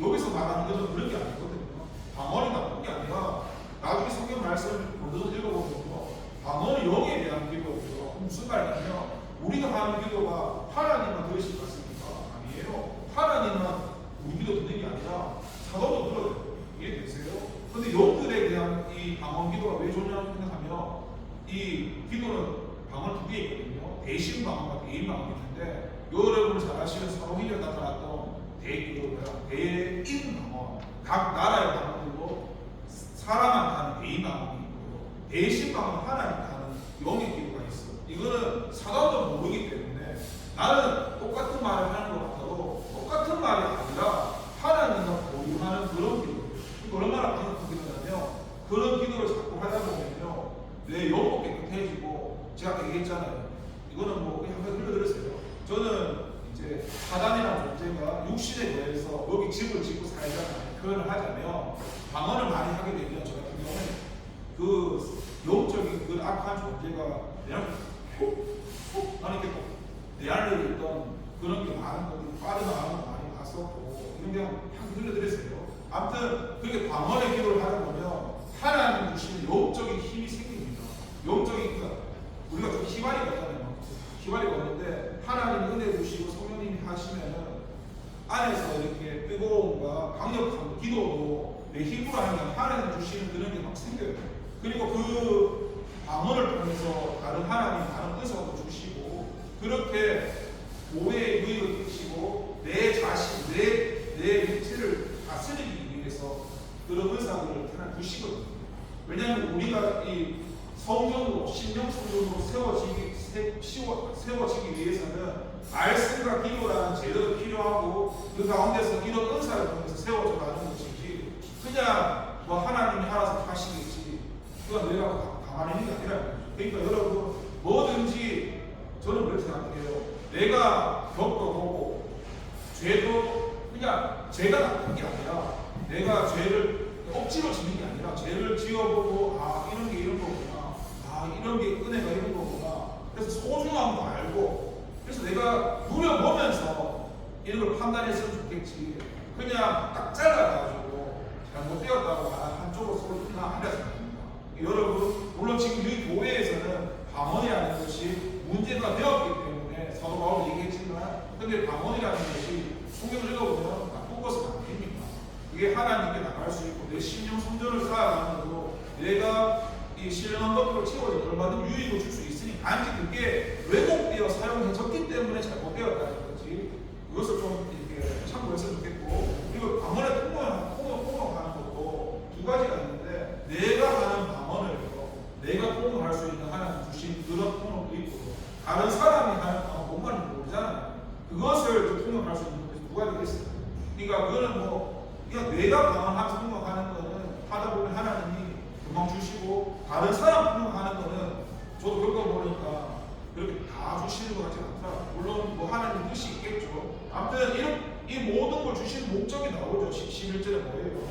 여기서 말하는 것은 그런 게 아니거든요. 방언이 나쁜 게 아니라 나중에 성경 말씀을 먼저 읽어보면요 방언은 영에 대한 기도고요. 무슨 말이냐면 우리가 하는 기도가 하나님만 들으실 것 같습니까? 아니에요. 하나님만 우리 기도 듣는 게 아니라 사도도 들어요. 이해되세요? 근데 영들에 대한 이 방언 기도가 왜 좋냐고 생각하면 이 기도는 방언 두 개 있거든요. 대신 방언과 대인 방언이 있는데 여러분 잘 아시는 사도행전에 나타났던 대인 방언 각 나라의 방언들로 사람한테 하는 대인 방언이 있고요. 대신 방언은 하나님께 하는 영의 기도가 있어요. 이거는 사도도 모르기 때문에 나는 똑같은 말을 하는 것 같아도 똑같은 말이 아니라 하나님과 교류하는 그런 기도. 얼마나 강력한 기도냐면 그런 기도를 자꾸 하다 보면요 내 영도 깨끗해지고 제가 아까 얘기했잖아요. 이거는 뭐 그냥 한번 흘러들으세요. 저는 이제 사단이라는 존재가 육신에 대해서 여기 집을 짓고 살잖아요. 표현을 하자면 방언을 많이 하게 되면 저 같은 경우는 그 영적인 그 악한 존재가 그냥 훅 나는 이렇게 내 안에 있던 그런 게 많은 것들이 빠져나가는 거 많이 봤었고 이런 게 한 흘러들으세요. 아무튼 그렇게 방언의 기도를 하다 보면 하나님 주시는 영적인 힘이 생깁니다. 영적인 생겨요. 그리고 그 방언을 통해서 다른 하나님, 다른 은사도 주시고 그렇게 교회의 유익을 끼치고 내 자신, 내 육체를 다스리기 위해서 그런 은사들을 하나 주시거든요. 왜냐하면 우리가 이 성경으로 신령 성경으로 세워지기 위해서는 말씀과 기도라는 제도가 필요하고 그 가운데서 이런 은사를 통해서 세워져 가는 것이지 그냥 뭐 하나님이 알아서 하시겠지 그건 내가 가만히 있는 게 아니라 그러니까 여러분 뭐든지 저는 그렇게 생각해요. 내가 겪어보고 죄도 그냥 죄가 나쁜 게 아니라 내가 죄를 억지로 지는 게 아니라 죄를 지어보고 아 이런 게 이런 거구나 아 이런 게 은혜가 이런 거구나 그래서 소중함도 알고 그래서 내가 누려보면서 이런 걸 판단했으면 좋겠지 그냥 딱 잘라가지고 잘못되었다고 한쪽으로 서로 안 해서 여러분 물론 지금 이 교회에서는 방언이라는 것이 문제가 되었기 때문에 사도 바울이 얘기했지만 근데 방언이라는 것이 성경을 읽어보면 나쁜 것은 아닙니다. 이게 하나님께 나갈 수 있고 내 신령 성전을 쌓아가면서 내가 이 신령한 것들을 채워서 얼마든 유익을 줄 수 있으니 단지 그게 왜곡되어 사용해졌기 때문에 잘못되었다는 거지 그것을 좀 이렇게 참고했으면 좋겠고 그리고 방언에 통역하는 것도 두 가지가 있는데 내가 하는 방언을 내가 통역할 수 있는 하나님 주신 그런 통역도 있고 다른 사람이 하는 방언 뭔가는 모르잖아요. 그것을 통역할 수 있는 것이 두 가지가 있어요. 그러니까 그거는 뭐 그냥 내가 방언하면서 통역하는 거는 하다 보면 하나님이 금방 주시고 다른 사람 통역하는 거는 저도 겪어보니까 그렇게 다 주시는 것 같지 않더라고요. 물론 뭐 하나님 뜻이 있겠죠. 아무튼 이 모든 걸 주시는 목적이 나오죠. 11절에 뭐예요?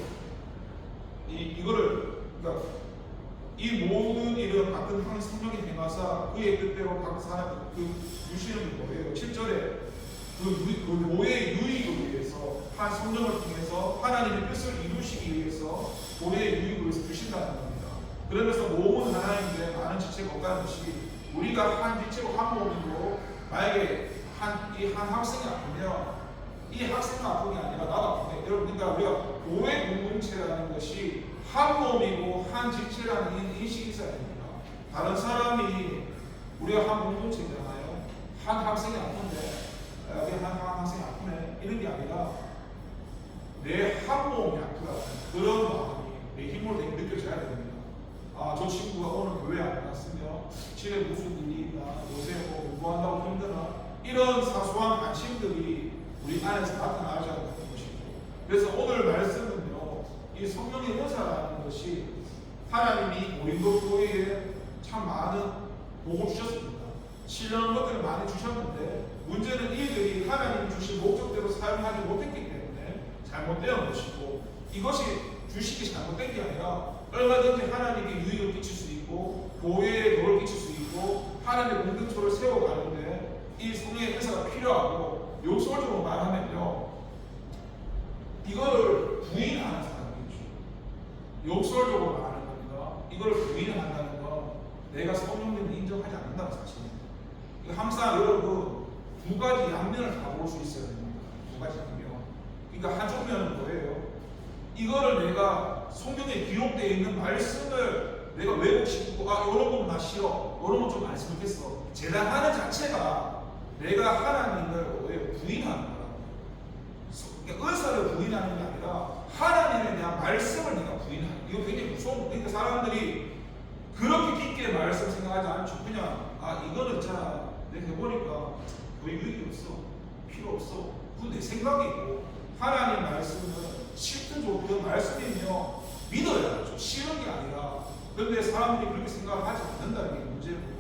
이거를 그러니까 이 모든 일은 같은 한 성령이 행하사 그의 뜻대로 각 사람 주시는 게 뭐예요? 7절에 그 교회의 유익을 위해서 한 성령을 통해서 하나님의 뜻을 이루시기 위해서 교회의 유익을 위해서 주신다는 겁니다. 그러면서 몸은 하나인데 많은 지체가 없다는 것이 우리가 한 지체고 한 몸이고 만약에 한 학생이 아프면 이 학생만 아픈 게 아니라 나도 아픈데 여러분 그러니까 우리가 교회 공동체라는 것이 한 몸이고 한 지체라는 인식이 있어야 됩니다. 다른 사람이 우리가 한 공동체잖아요. 한 학생이 아픈데 여기 한 학생이 아프네 이런 게 아니라 내 한 몸이 아프다 그런 마음이 내 힘으로 느껴져야 됩니다. 아 저 친구가 오늘 교회 안 왔으면 집에 무슨 일이 있나 요새 뭐 공부한다고 힘드나 이런 사소한 관심들이 우리 안에서 나타나지 않는 것이고 그래서 오늘 말씀은요 이 성령의 은사라는 것이 하나님이 고린도 교회에 참 많은 복을 주셨습니다. 신령한 것들을 많이 주셨는데 문제는 이들이 하나님이 주신 목적대로 사용하지 못했기 때문에 잘못된 것이고 이것이 주식이 잘못된 게 아니라 얼마든지 하나님께 유익을 끼칠 수 있고 교회에 도를 끼칠 수 있고 하나님의 공동체를 세워가는데 이 성령의 은사가 필요하고 욕설적으로 말하면요 이거를 부인하는 사람이죠. 욕설적으로 말하는 겁니다. 이걸 부인한다는 건 내가 성령님을 인정하지 않는다는 사실입니다. 항상 여러분 두 가지 양면을 다 볼 수 있어야 됩니다. 두 가지 양면. 그러니까 한쪽 면은 뭐예요? 이거를 내가 성경에 기록되어 있는 말씀을 내가 왜곡시키고 아 이런 건 나 싫어 이런 건 좀 안 했으면 좋겠어 재단하는 자체가 내가 하나님을 부인하는 거라고. 그러니까 은사를 부인하는 게 아니라 하나님에 대한 말씀을 내가 부인하는 이거 굉장히 무서운 거예요. 그러니까 사람들이 그렇게 깊게 말씀 생각하지 않죠. 그냥 아 이거는 있잖아 내가 해보니까 왜 유익이 없어 필요 없어 그건 내 생각이고 하나님 말씀은 싫든 좋든 말씀이며 믿어야죠. 싫은 게 아니라 그런데 사람들이 그렇게 생각을 하지 않는다는 게 문제고요.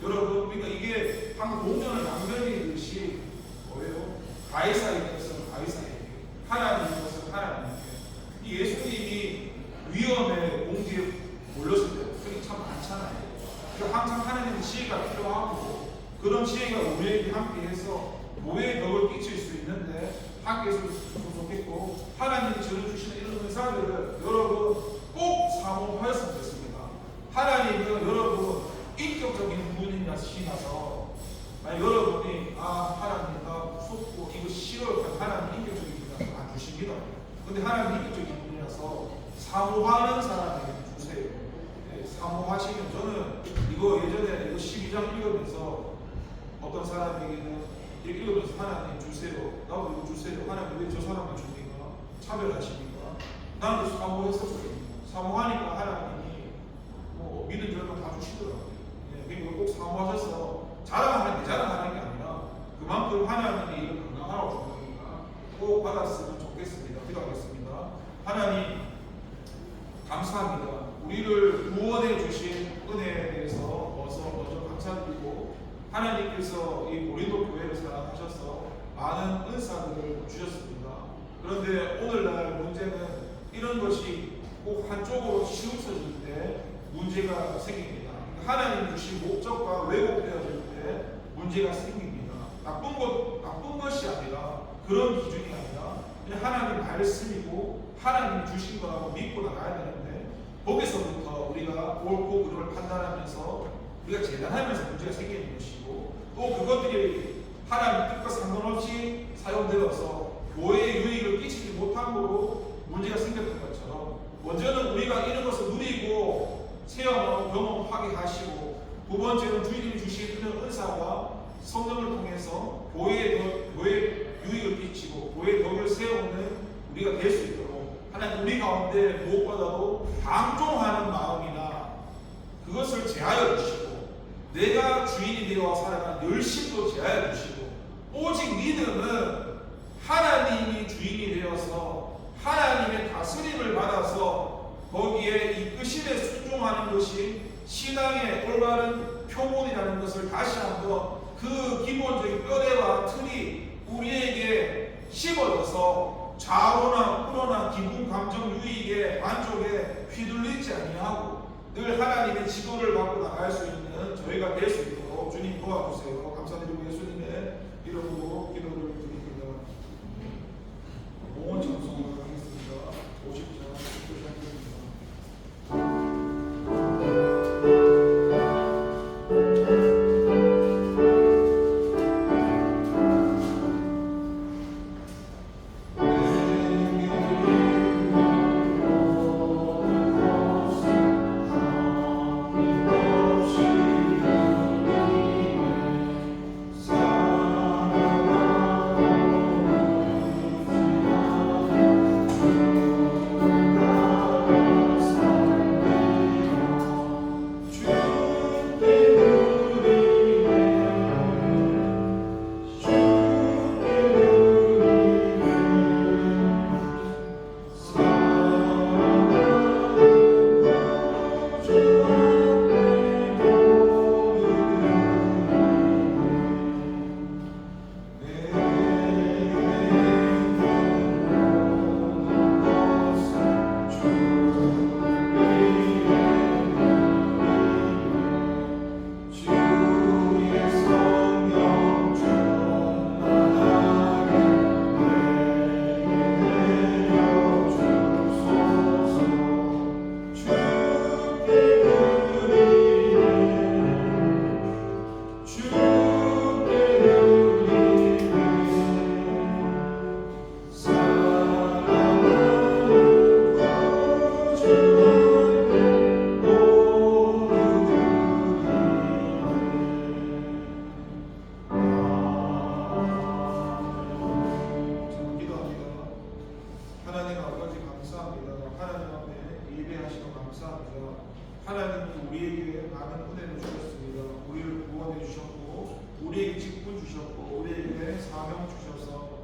여러분 그러니까 이게 방금 동전을 양면이듯이 뭐예요? 가이사의 것은 가이사에게 하나님의 것은 하나님에게 예수님이 위험에 공기에 몰렸을 때 그게 참 많잖아요. 그러니까 항상 하나님의 지혜가 필요하고 그런 지혜가 우리에게 함께해서 교회에 덕을 끼칠 수 있는데 함께 해서 좋겠고 하나님이 저를 주시는 이런 은사들을 여러분 꼭 사모하였으면 좋겠습니다. 하나님은 여러분 인격적인 분이시라서 여러분이 아 하나님 나 무섭고 이거 싫어요 하나님 인격적인 분이라서 안 주십니다. 근데 하나님 인격적인 분이라서 사모하는 사람에게 주세요. 사람에게는 이렇게 읽으면서 하나님 주세요. 나도 이거 주세요. 하나님 왜 저 사람만 줍니까? 차별하십니까? 나는 사모했었거든요. 사모하니까 하나님이 뭐 믿은 결과 다 주시더라고요. 예, 그러니까 꼭 사모하셔서 자랑하는 게 자랑하는 게 아니라 그만큼 하나님이 이걸 건강하라고 준 거니까 꼭 받았으면 좋겠습니다. 기도하겠습니다. 하나님 감사합니다. 우리를 구원해 주신 은혜에 대해서 먼저 감사드리고 하나님께서 이 고린도 교회를 사랑하셔서 많은 은사들을 주셨습니다. 그런데 오늘날 문제는 이런 것이 꼭 한쪽으로 치우쳐질 때 문제가 생깁니다. 하나님 주신 목적과 왜곡되어질 때 문제가 생깁니다. 나쁜 것이 아니라 그런 기준이 아니라 그냥 하나님 말씀이고 하나님 주신 거라고 믿고 나가야 되는데 거기서부터 우리가 옳고 그름을 판단하면서 우리가 재단하면서 문제가 생기는 것이고 또 그것들이 하나님 뜻과 상관없이 사용되어서 교회의 유익을 끼치지 못함으로 문제가 생겼던 것처럼 먼저는 우리가 이런 것을 누리고 체험하고 경험하게 하시고 두 번째는 주님이 주신 그런 은사와 성령을 통해서 교회에 유익을 끼치고 교회의 덕을 세우는 우리가 될 수 있도록 하나님 우리 가운데 무엇보다도 방종하는 마음이나 그것을 제하여 주시고 내가 주인이 되어 살아가는 열심도 제하여 주시고 오직 믿음은 하나님이 주인이 되어서 하나님의 다스림을 받아서 거기에 이끄심에 순종하는 것이 신앙의 올바른 표본이라는 것을 다시 한번 그 기본적인 뼈대와 틀이 우리에게 심어져서 좌우나 우로나 기분 감정 유익에 만족에 휘둘리지 아니하고 늘 하나님의 지도를 받고 나갈 수 있는 저희가 될 수 있도록 주님 도와주세요. 감사드리고 예수님의 이름으로 기도를 드립니다. 공원 찬송을 하겠습니다. 50장 10절 하나님이 우리에게 많은 은혜를 주셨습니다. 우리를 구원해 주셨고 우리에게 직분 주셨고 우리에게 사명 주셔서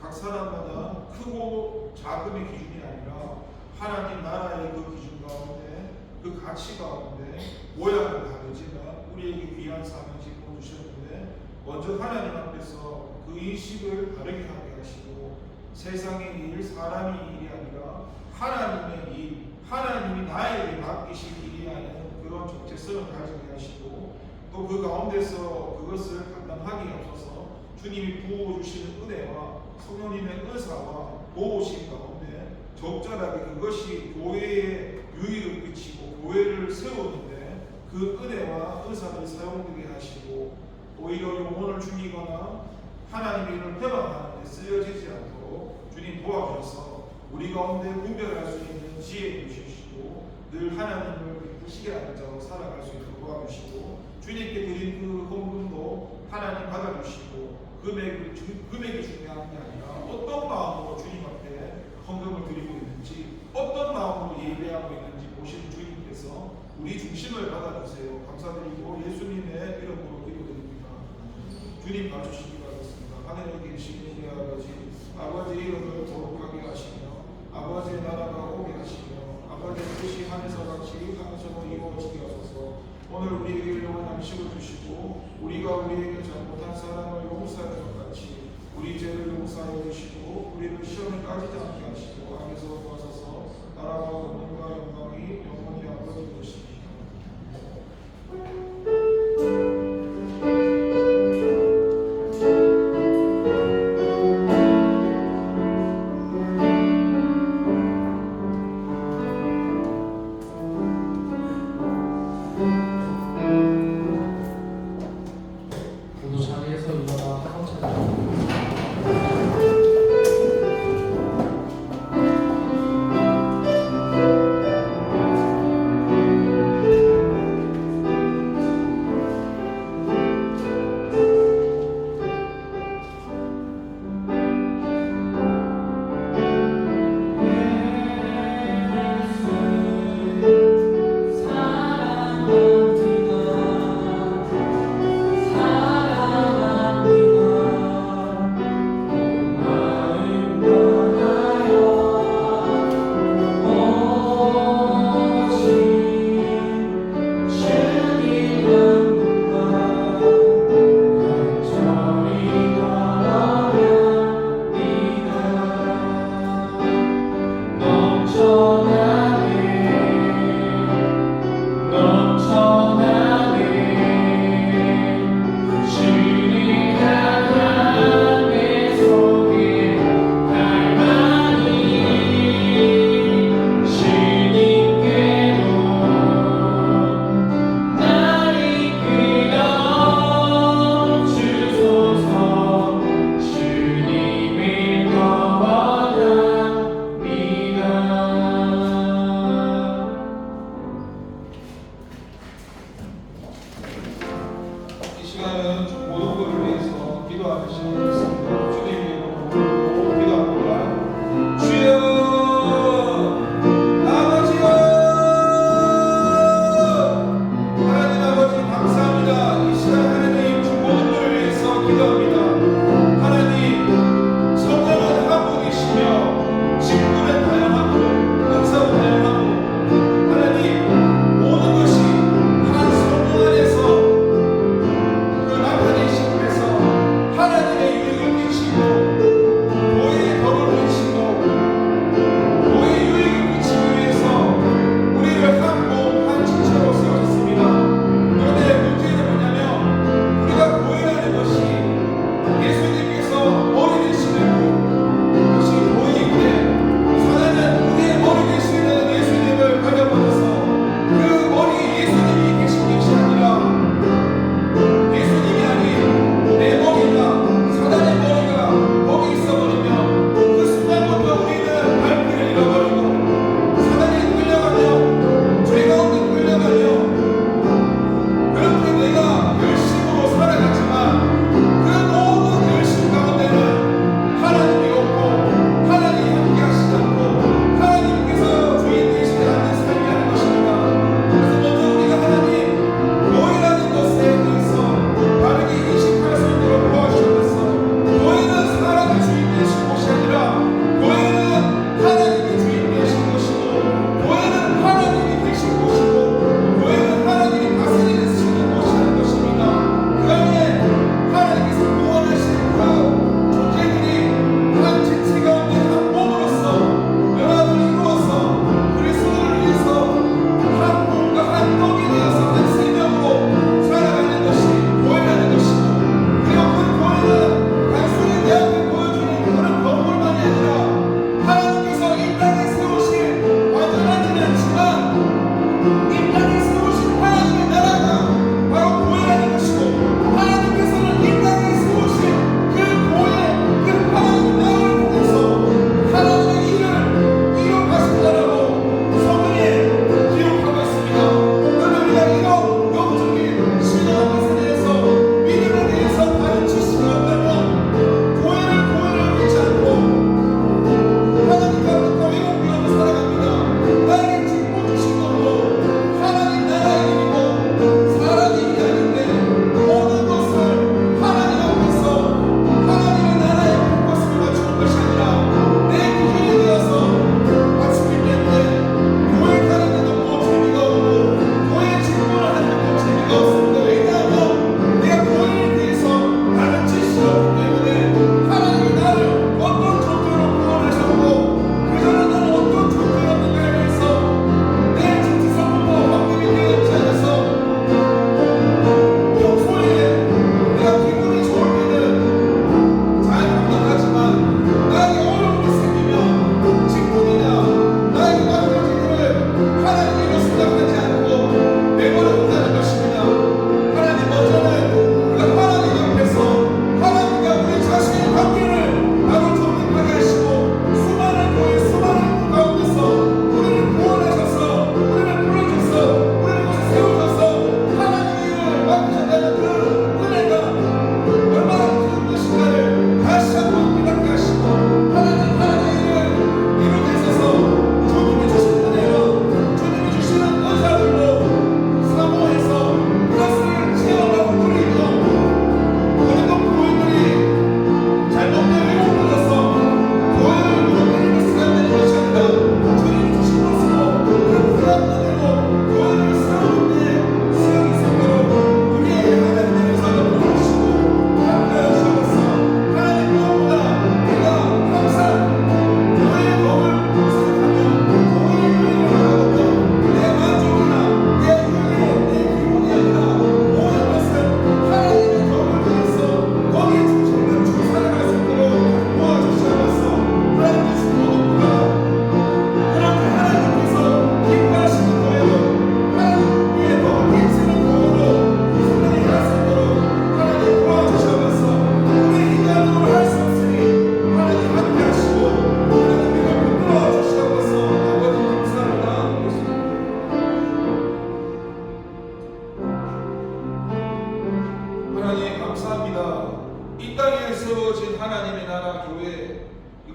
각 사람마다 크고 작음의 기준이 아니라 하나님 나라의 그 기준 가운데 그 가치 가운데 모양은 다르지만 우리에게 귀한 사명 직분 주셨는데 먼저 하나님 앞에서 그 인식을 다르게 하게 하시고 세상의 일, 사람의 일이 아니라 하나님의 일, 하나님이 나에게 맡기신 일이 하는 그런 적재성을 가지게 하시고 또 그 가운데서 그것을 감당하기 앞서서 주님이 부어주시는 은혜와 성령님의 은사와 도우심 가운데 적절하게 그것이 교회에 유익을 끼치고 교회를 세우는데 그 은혜와 은사를 사용되게 하시고 오히려 영혼을 죽이거나 하나님의 일을 회방하는 데 쓰여지지 않도록 주님 도와주셔서 우리 가운데 분별할 수 있는 지혜를 주시고 늘 하나님을 기쁘시게 하는 자로 살아갈 수 있도록 도와주시고 주님께 드린 그 헌금도 하나님 받아주시고 금액이 중요한 게 아니라 어떤 마음으로 주님 앞에 헌금을 드리고 있는지, 어떤 마음으로 예배하고 있는지 보시는 주님께서 우리 중심을 받아주세요. 감사드리고 예수님의 이름으로 기도드립니다. 주님 봐주시기 바랍니다. 하늘에 계신 우리 아버지, 아버지의 이름을 거룩하게 하시며 아버지의 나라가 오게 하시며 아버지의 뜻이 하늘에서 같이 땅에서도 이루어지게 하소서. 오늘 우리에게 일용할 양식을 주시고 우리가 우리에게 잘못한 사람을 용서하는 것 같이 우리 죄를 용서하여 주시고 우리를 시험에 빠지지 않게 하시고 악에서 구하소서. 나라와 권능과 영광이 영원히 아버지 되시니 모두 자리에서 일어나 한번 찾아.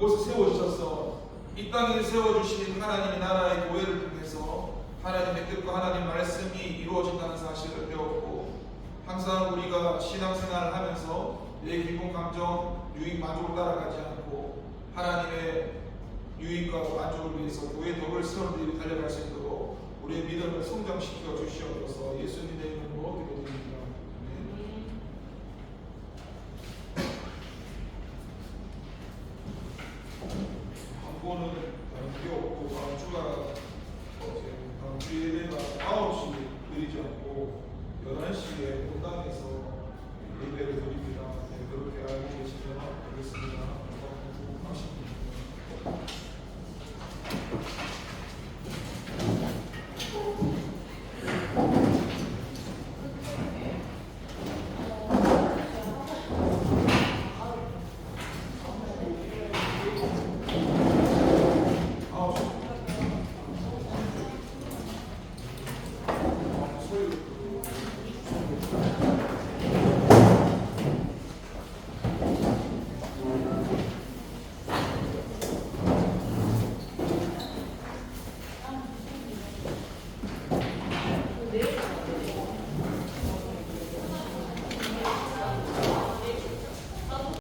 그곳에 세워주셔서 이 땅에 세워주신 하나님의 나라의 교회를 통해서 하나님의 뜻과 하나님 말씀이 이루어진다는 사실을 배웠고, 항상 우리가 신앙생활을 하면서 내 기본 감정, 유익, 만족을 따라가지 않고 하나님의 유익과 만족을 위해서 교회의 덕을 세우는 데 달려갈 수 있도록 우리의 믿음을 성장시켜 주시옵소서. 예수님의 이름으로 기도드립니다.